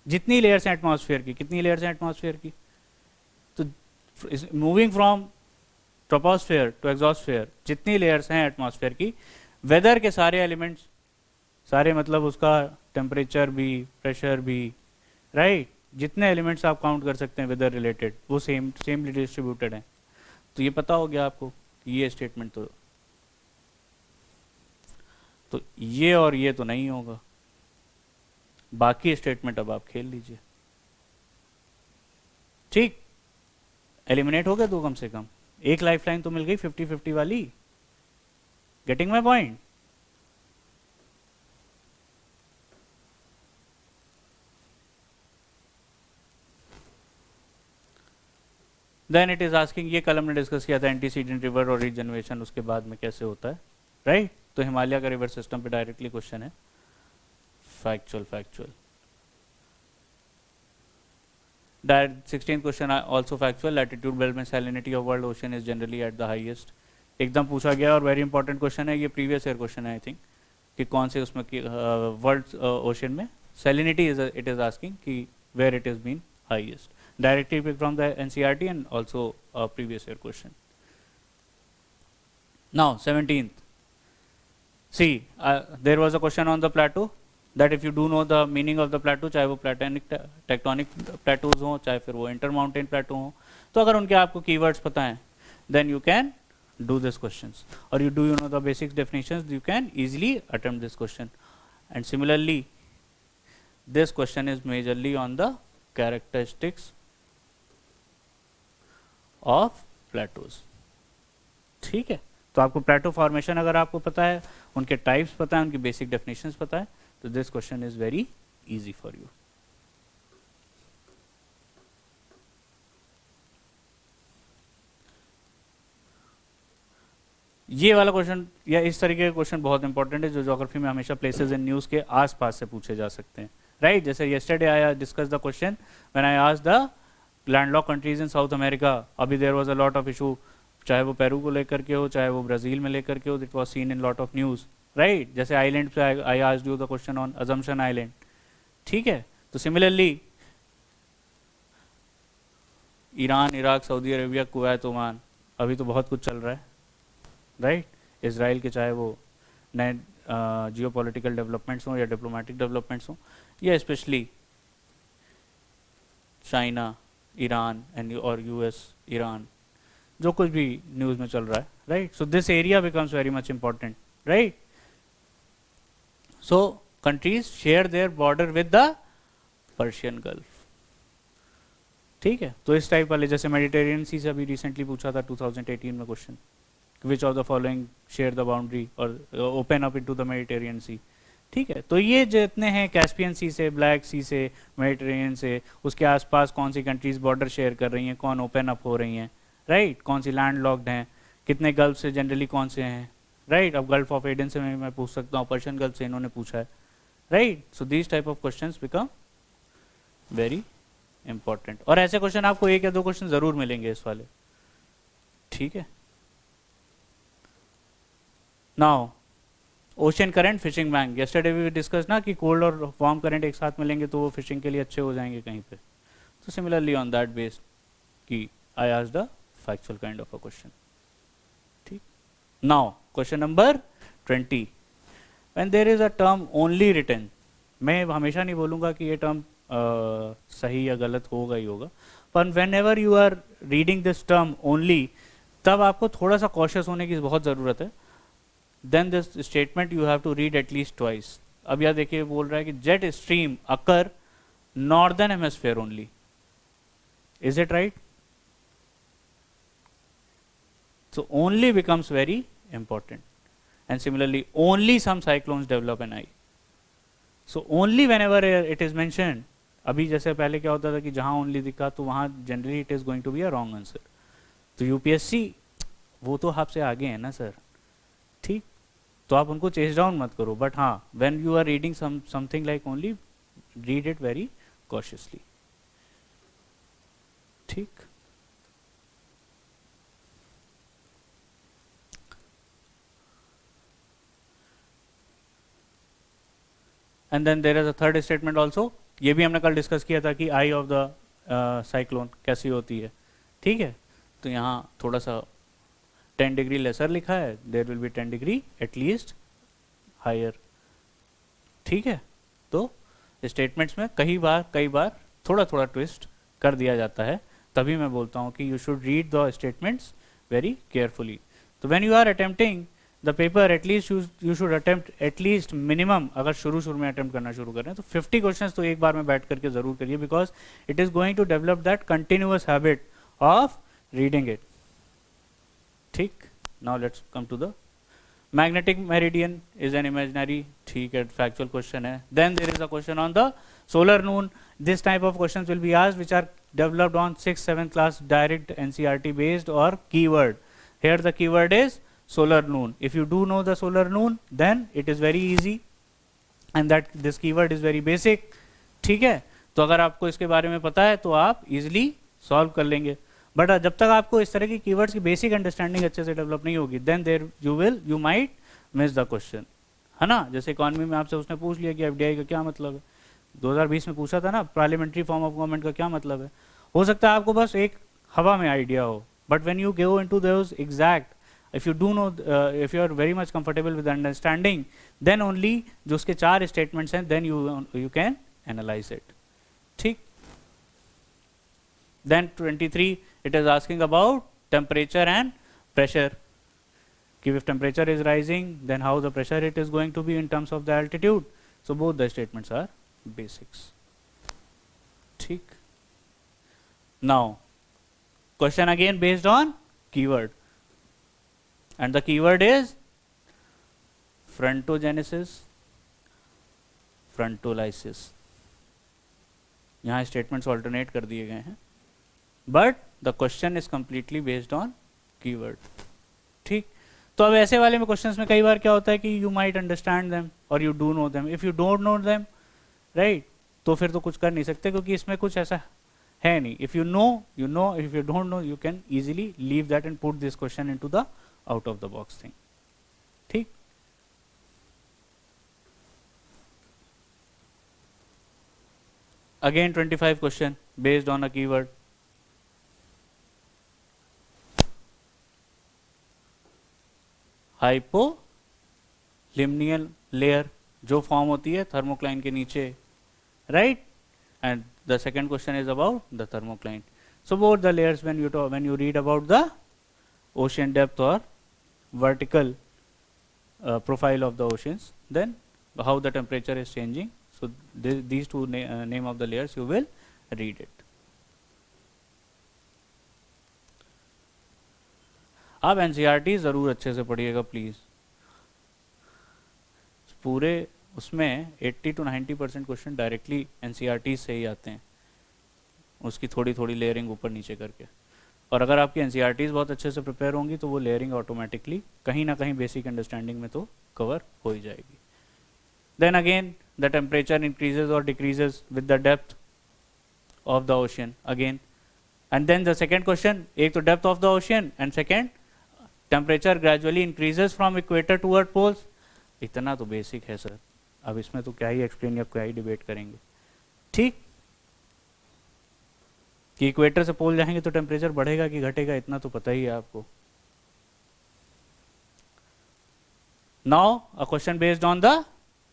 जितनी layers हैं atmosphere की, कितनी layers हैं एटमॉस्फेयर की, तो moving from troposphere to exosphere, जितनी लेयर्स हैं एटमॉस्फेयर की, वेदर के सारे एलिमेंट्स, सारे मतलब उसका टेम्परेचर भी, प्रेशर भी, राइट, जितने एलिमेंट्स आप काउंट कर सकते हैं वेदर रिलेटेड, वो सेमली डिस्ट्रीब्यूटेड हैं। तो ये पता हो गया आपको कि ये स्टेटमेंट तो ये और ये तो नहीं होगा, बाकी स्टेटमेंट अब आप खेल लीजिए। ठीक, एलिमिनेट हो गया तो कम से कम एक लाइफलाइन तो मिल गई 50-50 वाली। Getting my point? Then it is asking, ये कल हमने डिस्कस किया था एंटीसीडेंट रिवर और रीजनरेशन उसके बाद में कैसे होता है, राइट? तो हिमालय का रिवर सिस्टम पे डायरेक्टली क्वेश्चन है, factual. 16th question also factual, latitude belt में salinity of world ocean is generally at the highest, एकदम पूछा गया और वेरी इंपॉर्टेंट क्वेश्चन है, ये प्रीवियस ईयर क्वेश्चन है आई थिंक, कि कौन से उसमें वर्ल्ड ओशन में सैलिनिटी इट इज आस्किंग कि where it is been highest, directly picked from the NCERT and also a previous year question. Now 17th, see there was a question on the plateau, that if you do know the meaning of the plateau, चाहे वो tectonic plateaus हो, चाहे फिर वो intermountain plateau हो, तो अगर उनके आपको keywords पता हैं, then you can do this questions, or you know the basic definitions, you can easily attempt this question. And similarly this question is majorly on the characteristics of Plato's. ठीक है, तो आपको प्लेटो फॉर्मेशन अगर आपको पता है, उनके टाइप्स पता है, उनकी बेसिक डेफिनेशंस पता है, तो this question is very easy for you. ये वाला क्वेश्चन या इस तरीके के क्वेश्चन बहुत इंपॉर्टेंट है, जो ज्योग्राफी में हमेशा प्लेसेस इन न्यूज के आसपास से पूछे जा सकते हैं, राइट? जैसे yesterday I discuss the question when I asked the landlocked countries in South America, अभी there was a lot of issue, चाहे वो पेरू को लेकर के हो, चाहे वो ब्राजील में लेकर के हो, it was seen in lot of news, right? जैसे आइलैंड पे I asked you the question on assumption island, ठीक है? तो similarly Iran, Iraq, Saudi Arabia, Kuwait, Oman, अभी तो बहुत कुछ चल रहा है, राइट? इसराइल के चाहे वो नए जियो पॉलिटिकल डेवलपमेंट्स हों या डिप्लोमेटिक डेवलपमेंट्स हों, या स्पेशली चाइना, ईरान एंड और यूएस, ईरान, जो कुछ भी न्यूज़ में चल रहा है, right? So this area becomes very much important, right? So countries share their border with the Persian gulf, ठीक है? तो इस टाइप वाले, जैसे मेडिटेरियन सी से अभी रिसेंटली पूछा था 2018 में question, which of the following share the boundary और open up into the Mediterranean sea, ठीक है? तो ये जितने हैं कैस्पियन सी से, ब्लैक सी से, मेडिटेरियन से, उसके आसपास कौन सी कंट्रीज बॉर्डर शेयर कर रही हैं, कौन ओपन अप हो रही हैं, राइट? कौन सी लैंड लॉक्ड हैं, कितने गल्फ से जनरली कौन से हैं, राइट? अब गल्फ ऑफ एडन से मैं पूछ सकता हूँ, पर्शियन गल्फ से इन्होंने पूछा है, right. So these type of questions become very important. और ऐसे क्वेश्चन आपको एक या दो क्वेश्चन जरूर मिलेंगे इस वाले. ठीक है. Now ocean current, fishing bank. Yesterday we discuss ना कि कोल्ड और वार्म करंट एक साथ मिलेंगे तो वो फिशिंग के लिए अच्छे हो जाएंगे कहीं पे. तो सिमिलरली ऑन दैट बेस्ड कि I asked the factual kind of a question. ठीक. Now question number 20. When there is a term only written, मैं हमेशा नहीं बोलूँगा कि ये टर्म सही या गलत होगा ही होगा, पर whenever you are reading this term only, तब आपको थोड़ा सा कॉशियस होने की बहुत ज़रूरत है. Then this statement you have to read at least twice. अब यह देखिए बोल रहा है कि jet stream occur northern hemisphere only. Is it right? So only becomes very important. And similarly, only some cyclones develop an eye. So only whenever it is mentioned, अभी जैसे पहले क्या होता था कि जहाँ only दिखा तो वहाँ generally it is going to be a wrong answer. तो यूपीएससी वो तो आपसे आगे है ना सर. ठीक. तो आप उनको चेस डाउन मत करो, बट हाँ when you are reading something like only, read it very cautiously. ठीक. And then there is a third statement also. ये भी हमने कल डिस्कस किया था कि आई ऑफ द साइक्लोन कैसी होती है. ठीक है. तो यहाँ थोड़ा सा 10 डिग्री लेसर लिखा है, there will be 10 degree at least higher. ठीक है. तो स्टेटमेंट्स में कई बार थोड़ा थोड़ा ट्विस्ट कर दिया जाता है. तभी मैं बोलता हूँ कि you should read the statements very carefully. तो when you are attempting the paper, at least you should attempt at least minimum, अगर शुरू में अटेम्प्ट करना शुरू करें तो 50 क्वेश्चंस तो एक बार में बैठ करके जरूर करिए, because it is going to develop that continuous habit of reading it. ठीक. Now let's come to the magnetic meridian is an imaginary. ठीक है, फैक्चुअल क्वेश्चन है. Then there is a question on the solar noon. This type of questions will be asked which are developed on 6th 7th class direct NCERT based or keyword. Here the keyword is solar noon. If you do know the solar noon, then it is very easy and that this keyword is very basic. ठीक है. तो अगर आपको इसके बारे में पता है तो आप easily solve कर लेंगे. बट जब तक आपको इस तरह की keywords की basic understanding अच्छे से डेवलप नहीं होगी, then there you might miss the question. है ना. जैसे इकोनॉमी में आपसे उसने पूछ लिया कि FDI का क्या मतलब है, 2020 में पूछा था ना, पार्लियामेंट्री फॉर्म ऑफ गवर्नमेंट का क्या मतलब है. हो सकता है आपको बस एक हवा में आइडिया हो, but when you go into those exact, if you do know, if you are very much comfortable with understanding, then only जो उसके 4 स्टेटमेंट्स हैं, then you can analyse it. ठीक. Then 23 it is asking about temperature and pressure. कि if temperature is rising, then how the pressure it is going to be in terms of the altitude. So both the statements are basics. ठीक. Now question again based on keyword, and the keyword is frontogenesis, frontolysis. यहाँ statements alternate कर दिए गए हैं, but the question is completely based on keyword. ठीक. तो अब ऐसे वाले में क्वेश्चंस में कई बार क्या होता है कि you might understand them or you do know them. If you don't know them, right, तो फिर तो कुछ कर नहीं सकते, क्योंकि इसमें कुछ ऐसा है नहीं. If you know, you know. If you don't know, you can easily leave that and put this question into the out of the box thing. ठीक. Again 25 question based on a keyword. Hypolimnial layer जो form होती है thermocline के नीचे, right. And the second question is about the thermocline. So both the layers when you read about the ocean depth or vertical profile of the oceans, then how the temperature is changing. So these two name of the layers you will read it. आप NCERT ज़रूर अच्छे से पढ़िएगा please. पूरे उसमें 80 to 90% question directly NCERT से ही आते हैं, उसकी थोड़ी थोड़ी लेयरिंग ऊपर नीचे करके. और अगर आपकी एनसीईआरटीज़ बहुत अच्छे से प्रिपेयर होंगी तो वो लेयरिंग ऑटोमेटिकली कहीं ना कहीं बेसिक अंडरस्टैंडिंग में तो कवर हो ही जाएगी. Then again the temperature increases or decreases with the depth of the ocean again. And then the second question, एक तो depth of the ocean and second temperature gradually increases from equator toward poles. इतना तो basic है sir, अब इसमें तो क्या ही explain या क्या ही डिबेट करेंगे. ठीक कि इक्वेटर से पोल जाएंगे तो टेम्परेचर बढ़ेगा कि घटेगा, इतना तो पता ही है आपको. Now a question based on the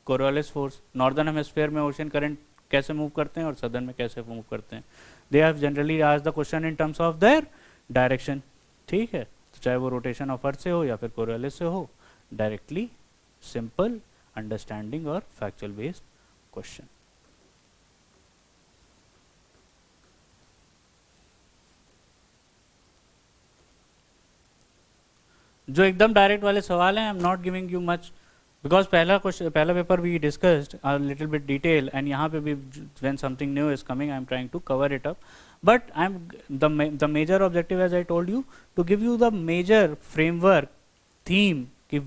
Coriolis force. Northern hemisphere में ओशन करंट कैसे मूव करते हैं और सदर्न में कैसे मूव करते हैं. They have generally asked the question in terms of their direction. ठीक है, तो चाहे वो रोटेशन ऑफ अर्थ से हो या फिर कोरियोलिस से हो, डायरेक्टली सिंपल अंडरस्टैंडिंग और फैक्चुअल बेस्ड क्वेश्चन. जो एकदम डायरेक्ट वाले सवाल हैं, I am not giving you much because पहला paper we discussed a little bit detail and यहाँ पे भी when something new is coming I am trying to cover it up. But I am the major objective as I told you to give you the major framework theme कि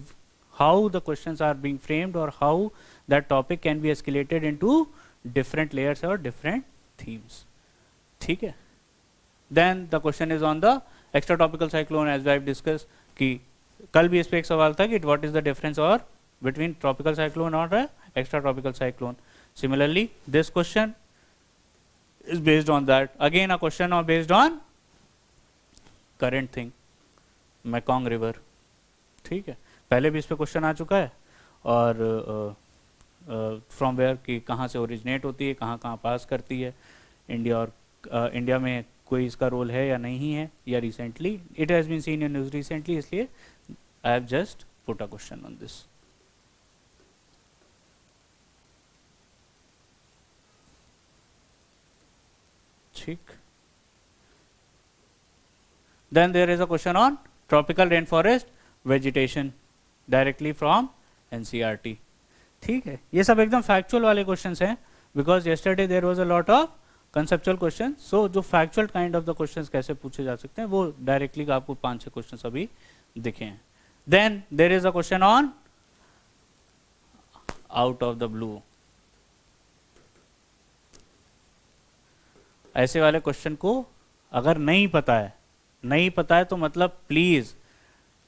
how the questions are being framed or how that topic can be escalated into different layers or different themes. ठीक है. Then the question is on the extratropical cyclone as I've discussed कि कल भी इस पे एक सवाल था कि what is the difference or between tropical cyclone or extratropical cyclone. Similarly, this question is based on that. Again a question based on current thing, Mekong River. ठीक है, पहले भी इस पे क्वेश्चन आ चुका है. और फ्रॉम वेयर कि कहाँ से ओरिजिनेट होती है, कहाँ कहाँ पास करती है इंडिया, और इंडिया में कोई इसका रोल है या नहीं है, या recently it has been seen in news recently, इसलिए I have just put a question on this. ठीक. Then there is a question on tropical rain forest vegetation directly from NCERT. ठीक है, ये सब एकदम फैक्चुअल वाले क्वेश्चंस हैं because yesterday there was a lot of conceptual question. So जो factual kind of the questions कैसे पूछे जा सकते हैं वो डायरेक्टली आपको 5-6 क्वेश्चंस अभी दिखे हैं. Then there is a question on out of the blue. ऐसे वाले क्वेश्चन को अगर नहीं पता है तो मतलब प्लीज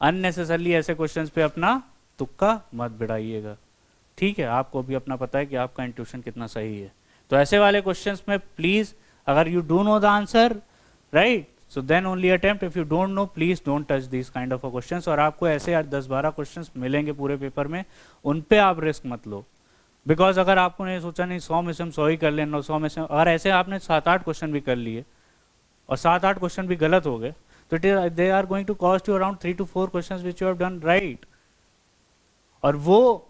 अननेसेसरली ऐसे क्वेश्चंस पे अपना तुक्का मत बिड़ाइएगा. ठीक है, आपको भी अपना पता है कि आपका इंट्यूशन कितना सही है. तो ऐसे वाले क्वेश्चंस में प्लीज अगर you do know the answer right, so then only attempt. If you don't know please don't touch this kind of questions. और आपको ऐसे 10-12 क्वेश्चंस मिलेंगे पूरे पेपर में, उन पे आप रिस्क मत लो. बिकॉज अगर आपको नहीं सोचा नहीं 100 में से हम 100 ही कर लेना, 100 में से अगर ऐसे आपने 7-8 क्वेश्चन भी कर लिए और 7-8 क्वेश्चन भी गलत हो गए, तो they are going to cost you around 3 to 4 questions which you have done right. और वो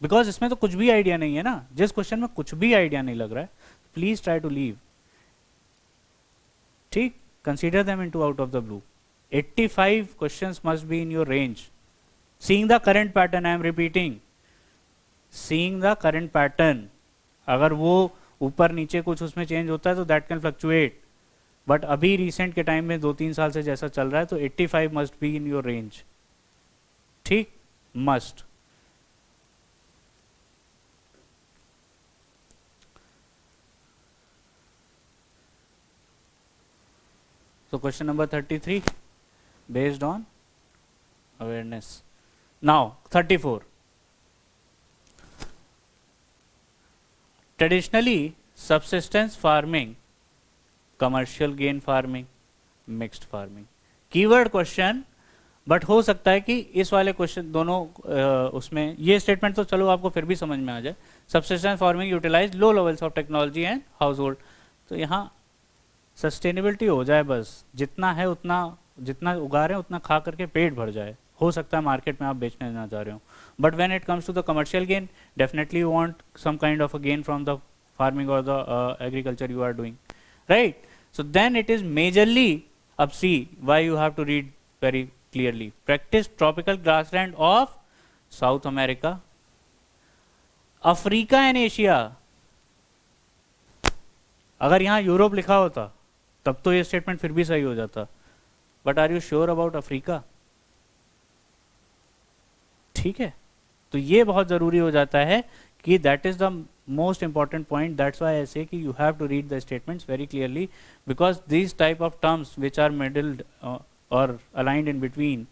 बिकॉज इसमें तो कुछ भी आइडिया नहीं है ना, जिस क्वेश्चन में कुछ भी आइडिया नहीं लग रहा है, प्लीज ट्राई टू लीव. ठीक, consider them into out of the blue. 85 questions must be in your range. Seeing the current pattern, I am repeating, seeing the current pattern. अगर वो ऊपर नीचे कुछ उसमें चेंज होता है तो दैट कैन फ्लक्चुएट, बट अभी रिसेंट के टाइम में 2-3 साल से जैसा चल रहा है तो 85 must be in your range. ठीक, must. So question number 33 based on awareness. Now 34. Traditionally subsistence farming, commercial gain farming, mixed farming. Keyword question, but हो सकता है कि इस वाले क्वेश्चन दोनों उसमें ये स्टेटमेंट तो चलो आपको फिर भी समझ में आ जाए. Subsistence farming utilize low levels of technology and household. तो यहाँ सस्टेनेबिलिटी हो जाए, बस जितना है उतना, जितना उगा रहे हैं उतना खा करके पेट भर जाए. हो सकता है मार्केट में आप बेचने ना जा रहे हो, but when it comes to the commercial gain, definitely you want some kind of a gain from the farming और the agriculture you are doing, right. So then it is majorly, अब see why you have to read very clearly. Practice tropical grassland of South America, Africa and Asia. अगर यहाँ Europe लिखा होता तब तो ये statement फिर भी सही हो जाता, but are you sure about Africa? ठीक है, तो ये बहुत जरूरी हो जाता है कि that is the most important point. That's why I say ki you have to read the statements very clearly, because these type of terms which are middled or aligned in between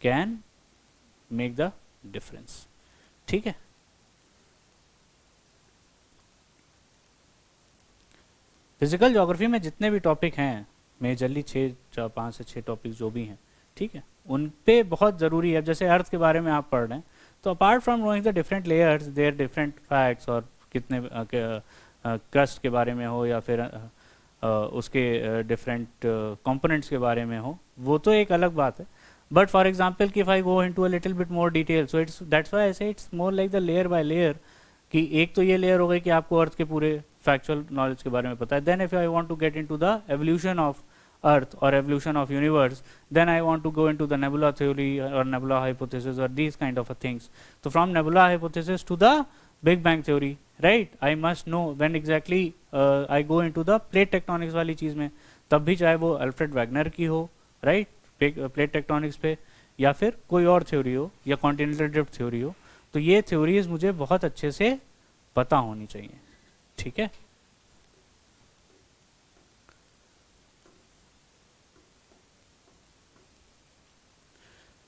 can make the difference. ठीक है. Physical geography में जितने भी topic हैं, majorly 5 से 6 topic जो भी हैं, ठीक है, उन पे बहुत ज़रूरी है. जैसे अर्थ के बारे में आप पढ़ रहे हैं, तो apart from knowing the different layers, their different facts, और कितने क्रस्ट के बारे में हो या फिर उसके डिफरेंट कंपोनेंट्स के बारे में हो, वो तो एक अलग बात है. बट फॉर एग्जांपल कि if I go into a little bit more detail, so it's that's why I say it's more like the layer by layer, कि एक तो ये लेयर हो गई कि आपको अर्थ के पूरे फैक्चुअल नॉलेज के बारे में पता है. Then if I want to get into the evolution of earth or evolution of universe, then I want to go into the nebula theory or nebula hypothesis or these kind of things. So from nebula hypothesis to the Big Bang theory, right, I must know when exactly I go into the plate tectonics वाली चीज़ में, तब भी चाहे वो Alfred Wegener की हो, right, plate tectonics पे, या फिर कोई और थ्योरी हो, या कॉन्टिनेंटल ड्रिफ्ट थ्योरी हो, तो ये थ्योरीज मुझे बहुत अच्छे से पता होनी चाहिए. ठीक है.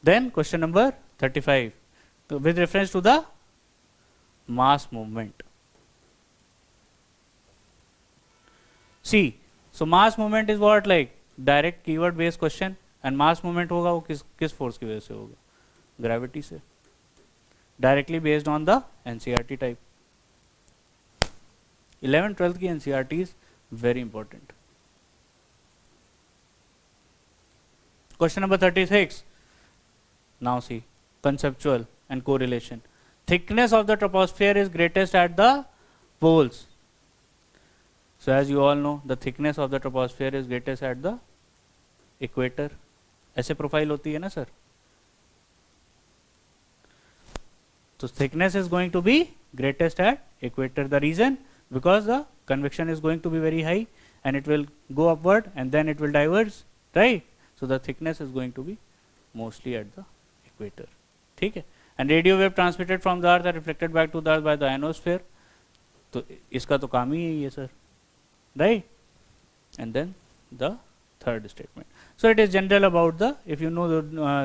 Then question number 35, with reference to the mass movement. See, so mass movement is what, like direct keyword based question, and mass movement होगा वो किस फोर्स की वजह से होगा? ग्रेविटी से. Directly based on the NCERT type. 11th 12th की NCERT is very important. Question number 36. Now see, conceptual and correlation. Thickness of the troposphere is greatest at the poles. So as you all know, the thickness of the troposphere is greatest at the equator. ऐसे profile होती है ना sir. तो thickness is going to be greatest at equator. The reason, because the convection is going to be very high and it will go upward and then it will diverge, right? So the thickness is going to be mostly at the equator. ठीक है. And radio wave transmitted from the earth are reflected back to the earth by the ionosphere. तो इसका तो काम ही यही है sir, right? And then the third statement. So it is general about the, if you know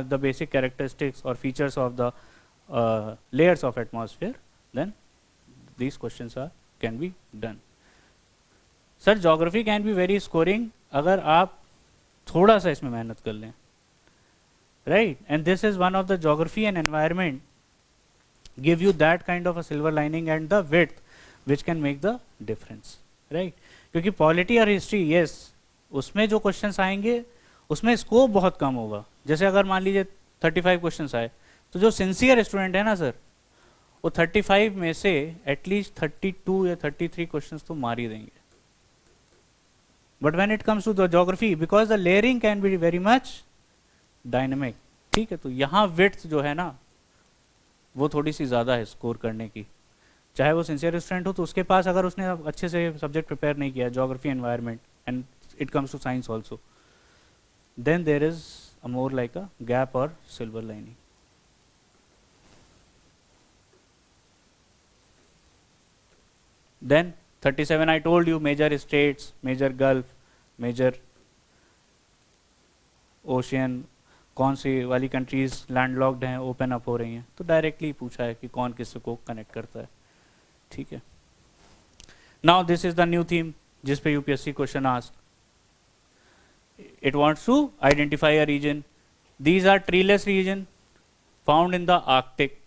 the basic characteristics or features of the layers of atmosphere, then these questions can be done. Sir, geography can be very scoring अगर आप थोड़ा सा इसमें मेहनत कर लें, right? And this is one of the geography and environment give you that kind of a silver lining and the width which can make the difference, right? क्योंकि polity और हिस्ट्री, yes, उसमें जो क्वेश्चंस आएंगे उसमें scope बहुत कम होगा. जैसे अगर मान लीजिए 35 क्वेश्चंस आए, तो जो सिंसियर स्टूडेंट है ना सर, वो 35 में से एटलीस्ट 32 या 33 क्वेश्चंस तो मार ही देंगे. But when it comes to the geography, because the layering can be very much dynamic, ठीक है, तो यहाँ विड्थ जो है ना वो थोड़ी सी ज़्यादा है स्कोर करने की. चाहे वो सिंसियर स्टूडेंट हो, तो उसके पास अगर उसने अच्छे से सब्जेक्ट प्रिपेयर नहीं किया, geography, environment, and it comes to science also, then there is a more like a gap और silver lining. Then 37, I told you major states, major Gulf, major ocean, कौन सी वाली कंट्रीज लैंडलॉक्ड हैं, open up हो रही हैं, तो directly पूछा है कि कौन किस को कनेक्ट करता है. ठीक है. Now this is the new theme जिस पे UPSC question ask. It wants to identify a region. These are treeless region found in the Arctic.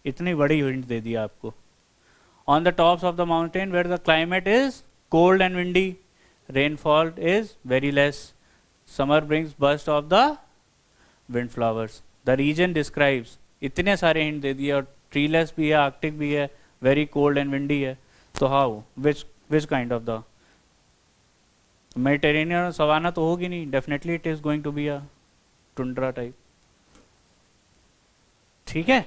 इतनी बड़ी हिंट दे दिया आपको. On the tops of the mountain where the climate is cold and windy, rainfall is very less. Summer brings burst of the wind flowers. The region describes, इतने सारे hint दे दिए, और treeless भी है, arctic भी है, very cold and windy है. तो how, which kind of the Mediterranean savanna तो होगी नहीं, definitely it is going to be a tundra type. ठीक है.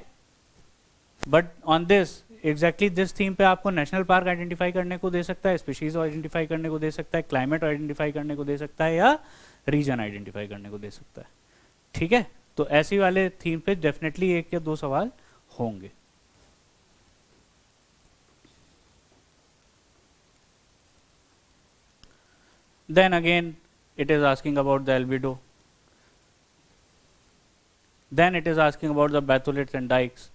But on this exactly this theme पे आपको नेशनल पार्क आइडेंटिफाई करने को दे सकता है, स्पीशीज आइडेंटिफाई करने को दे सकता है, क्लाइमेट आइडेंटिफाई करने को दे सकता है, या रीजन आइडेंटिफाई करने को दे सकता है. ठीक है. तो ऐसी वाले थीम पे डेफिनेटली 1 या 2 सवाल होंगे. Then again it is asking about the albedo. Then it is asking about the batholiths and dikes.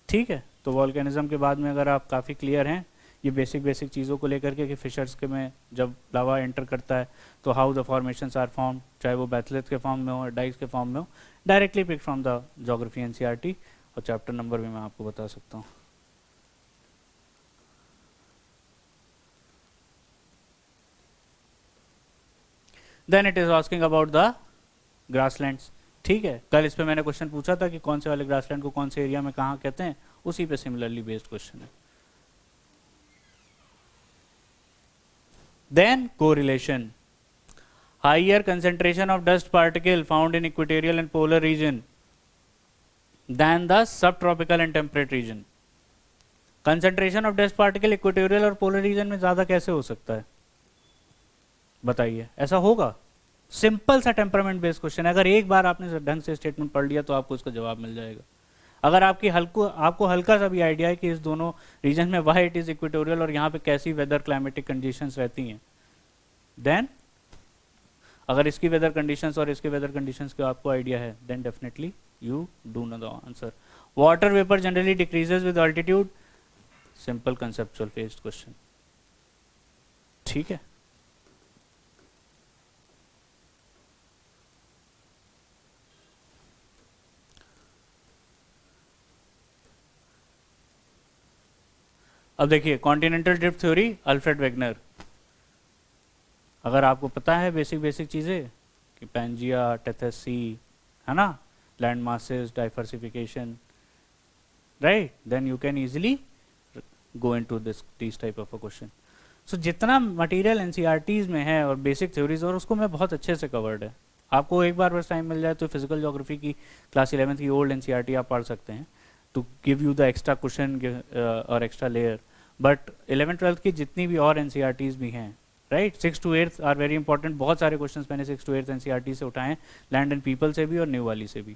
ठीक है, तो वॉल्केनिज्म के बाद में अगर आप काफ़ी क्लियर हैं ये बेसिक चीज़ों को लेकर के कि फिशर्स के में जब लावा एंटर करता है तो how the formations are form, चाहे वो बैथलेट के फॉर्म में हो, डाइक्स के फॉर्म में हो, directly pick from the geography NCERT, और चैप्टर नंबर भी मैं आपको बता सकता हूँ. Then it is asking about the grasslands. ठीक है, कल इस पे मैंने क्वेश्चन पूछा था कि कौन से वाले ग्रासलैंड को कौन से एरिया में कहाँ कहते हैं, उसी पे सिमिलरली बेस्ड क्वेश्चन है. Then correlation. Higher concentration of dust particle found in equatorial and polar region than the subtropical and temperate region. Concentration of dust particle equatorial और polar region में ज़्यादा कैसे हो सकता है, बताइए, ऐसा होगा? सिंपल सा टेम्परामेंट बेस्ड क्वेश्चन है. अगर एक बार आपने ढंग से स्टेटमेंट पढ़ लिया तो आपको इसका जवाब मिल जाएगा. अगर आपको हल्का सा भी आइडिया है कि इस दोनों रीजन में वाई इट इज इक्वेटोरियल और यहाँ पे कैसी वेदर क्लाइमेटिक कंडीशंस रहती हैं, देन अगर इसकी वेदर कंडीशंस और इसके वेदर कंडीशंस का आपको आइडिया है, then definitely you do know the answer. Water vapour generally decreases with altitude. Simple conceptual based question. ठीक है, अब देखिए continental drift theory, Alfred Wegener. अगर आपको पता है बेसिक चीज़ें कि पैंजिया, टेथस सी, है ना, land masses, diversification, right, then you can easily go into this type of a question. So जितना मटेरियल एनसीईआरटीज में है और बेसिक थ्योरीज और उसको मैं बहुत अच्छे से कवर्ड है. आपको एक बार बस टाइम मिल जाए तो फिजिकल ज्योग्राफी की क्लास 11th की ओल्ड एनसीईआरटी आप पढ़ सकते हैं to give you the extra cushion और extra layer. But 11th 12th की जितनी भी और NCERTs भी हैं, right, 6th to 8th are very important. बहुत सारे questions मैंने 6th to 8th NCERT से उठाए, land and people से भी और new वाली से भी,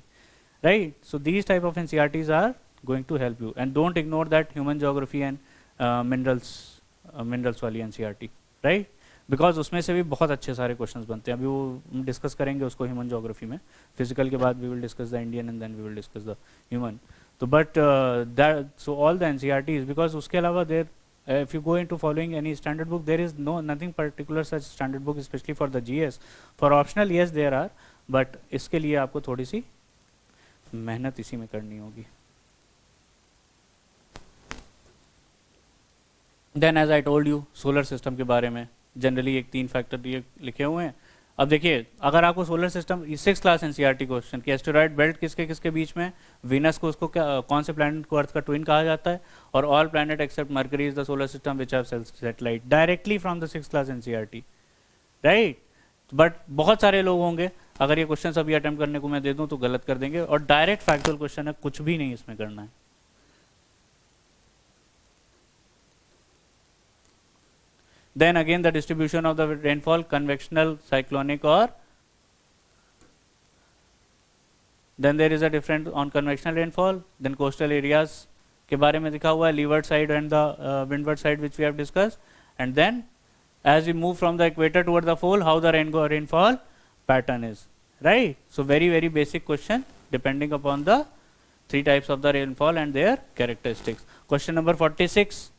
right. So these type of NCERTs are going to help you, and don't ignore that human geography and minerals वाली NCERT, right, बिकॉज उसमें से भी बहुत अच्छे सारे क्वेश्चंस बनते हैं. अभी वो डिस्कस करेंगे उसको ह्यूमन ज्योग्राफी में. फिजिकल के बाद we will discuss the Indian and then we will discuss the human. तो but that so all the NCERTs, because उसके अलावा देर if you go into following any standard book, there is nothing particular such standard book especially for the GS. For optional yes there are, but इसके लिए आपको थोड़ी सी मेहनत इसी में करनी होगी. Then as I told you, solar system के बारे में जनरली एक 3 फैक्टर ये लिखे हुए हैं. अब देखिए अगर आपको solar system 6th class NCERT question कि एस्टेरॉयड बेल्ट किसके किसके बीच में, वीनस को उसको कौन से प्लैनेट को अर्थ का ट्विन कहा जाता है, और all planet except Mercury is the solar system which have satellite, directly from the 6th class NCERT, right. But बहुत सारे लोग होंगे अगर ये क्वेश्चन अभी अटेम्प्ट करने को मैं दे दूं तो गलत कर देंगे, और डायरेक्ट फैक्चुअल क्वेश्चन है, कुछ भी नहीं इसमें करना है. Then again the distribution of the rainfall, convectional, cyclonic, or then there is a difference on convectional rainfall. Then coastal areas के बारे में दिखा हुआ है, leeward side and the windward side which we have discussed. And then as we move from the equator toward the pole, how the rainfall pattern is, right. So very basic question depending upon the 3 types of the rainfall and their characteristics. Question number 46.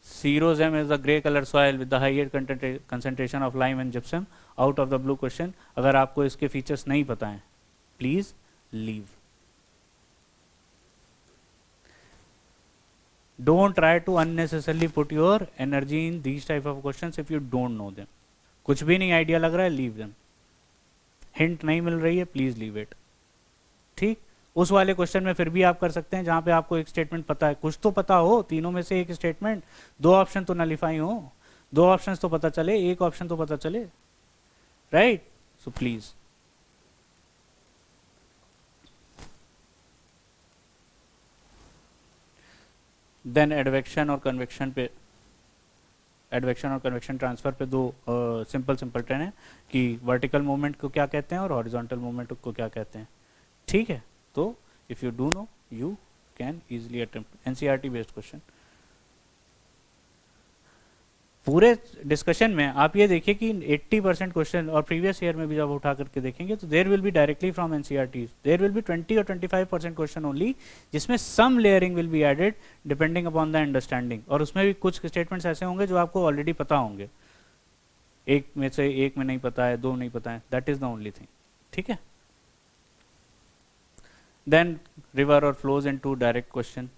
Xerosem is the grey color soil with the higher concentration of lime and gypsum. Out of the blue question. अगर आपको इसके features नहीं पता हैं, please leave. Don't try to unnecessarily put your energy in these type of questions if you don't know them. कुछ भी नहीं idea लग रहा है, लीव them. हिंट नहीं मिल रही है, प्लीज लीव इट. ठीक, उस वाले क्वेश्चन में फिर भी आप कर सकते हैं जहां पे आपको एक स्टेटमेंट पता है, कुछ तो पता हो, तीनों में से एक स्टेटमेंट, 2 ऑप्शन तो नलिफाई हो, 2 ऑप्शंस तो पता चले, एक ऑप्शन तो पता चले, right. So please then advection और कन्वेक्शन पे, एडवेक्शन और कन्वेक्शन ट्रांसफर पे 2 सिंपल ट्रेन है कि वर्टिकल मूवमेंट को क्या कहते हैं और हॉरिजॉन्टल मूवमेंट को क्या कहते हैं. ठीक है, तो if you do know you can easily attempt. NCERT based question. पूरे डिस्कशन में आप ये देखिए कि 80% क्वेश्चन, और प्रीवियस ईयर में भी जब उठा करके देखेंगे तो there will be directly from NCERT, there will be 20 और 25% क्वेश्चन ओनली जिसमें some layering will be added depending upon the understanding, और उसमें भी कुछ स्टेटमेंट्स ऐसे होंगे जो आपको ऑलरेडी पता होंगे, एक में से एक में नहीं पता है, दो नहीं पता है, that is the only thing, ठीक है। देन रिवर और flows into direct question,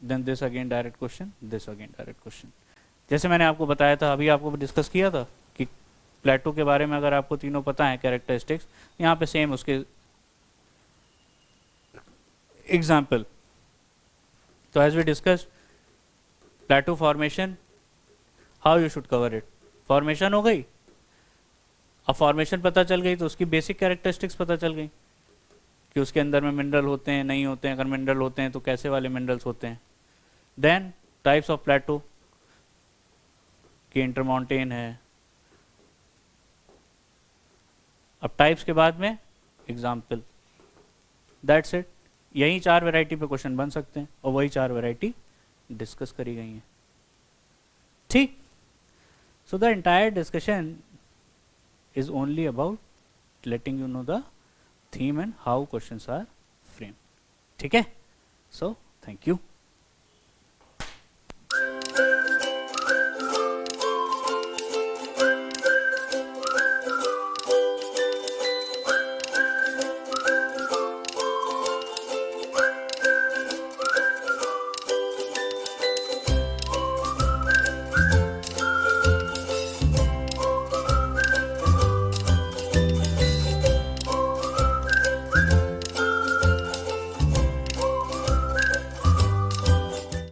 then this again direct question, this again direct question. जैसे मैंने आपको बताया था, अभी आपको डिस्कस किया था कि प्लेटो के बारे में अगर आपको तीनों पता है कैरेक्टरिस्टिक्स, यहाँ पे सेम उसके एग्जाम्पल। तो as we discuss plateau formation, how you should cover it. Formation हो गई, अब फॉर्मेशन पता चल गई तो उसकी बेसिक कैरेक्टरिस्टिक्स पता चल गई कि उसके अंदर में मिनरल होते हैं नहीं होते हैं, अगर मिनरल होते हैं तो कैसे वाले मिनरल्स होते हैं। देन टाइप्स ऑफ प्लेटो कि इंटरमाउंटेन है। अब टाइप्स के बाद में एग्जाम्पल, दैट्स इट। यही 4 वैरायटी पे क्वेश्चन बन सकते हैं और वही 4 वैरायटी डिस्कस करी गई हैं, ठीक। So the entire discussion is only about letting you know the theme and how questions are frame, ठीक है। So thank you.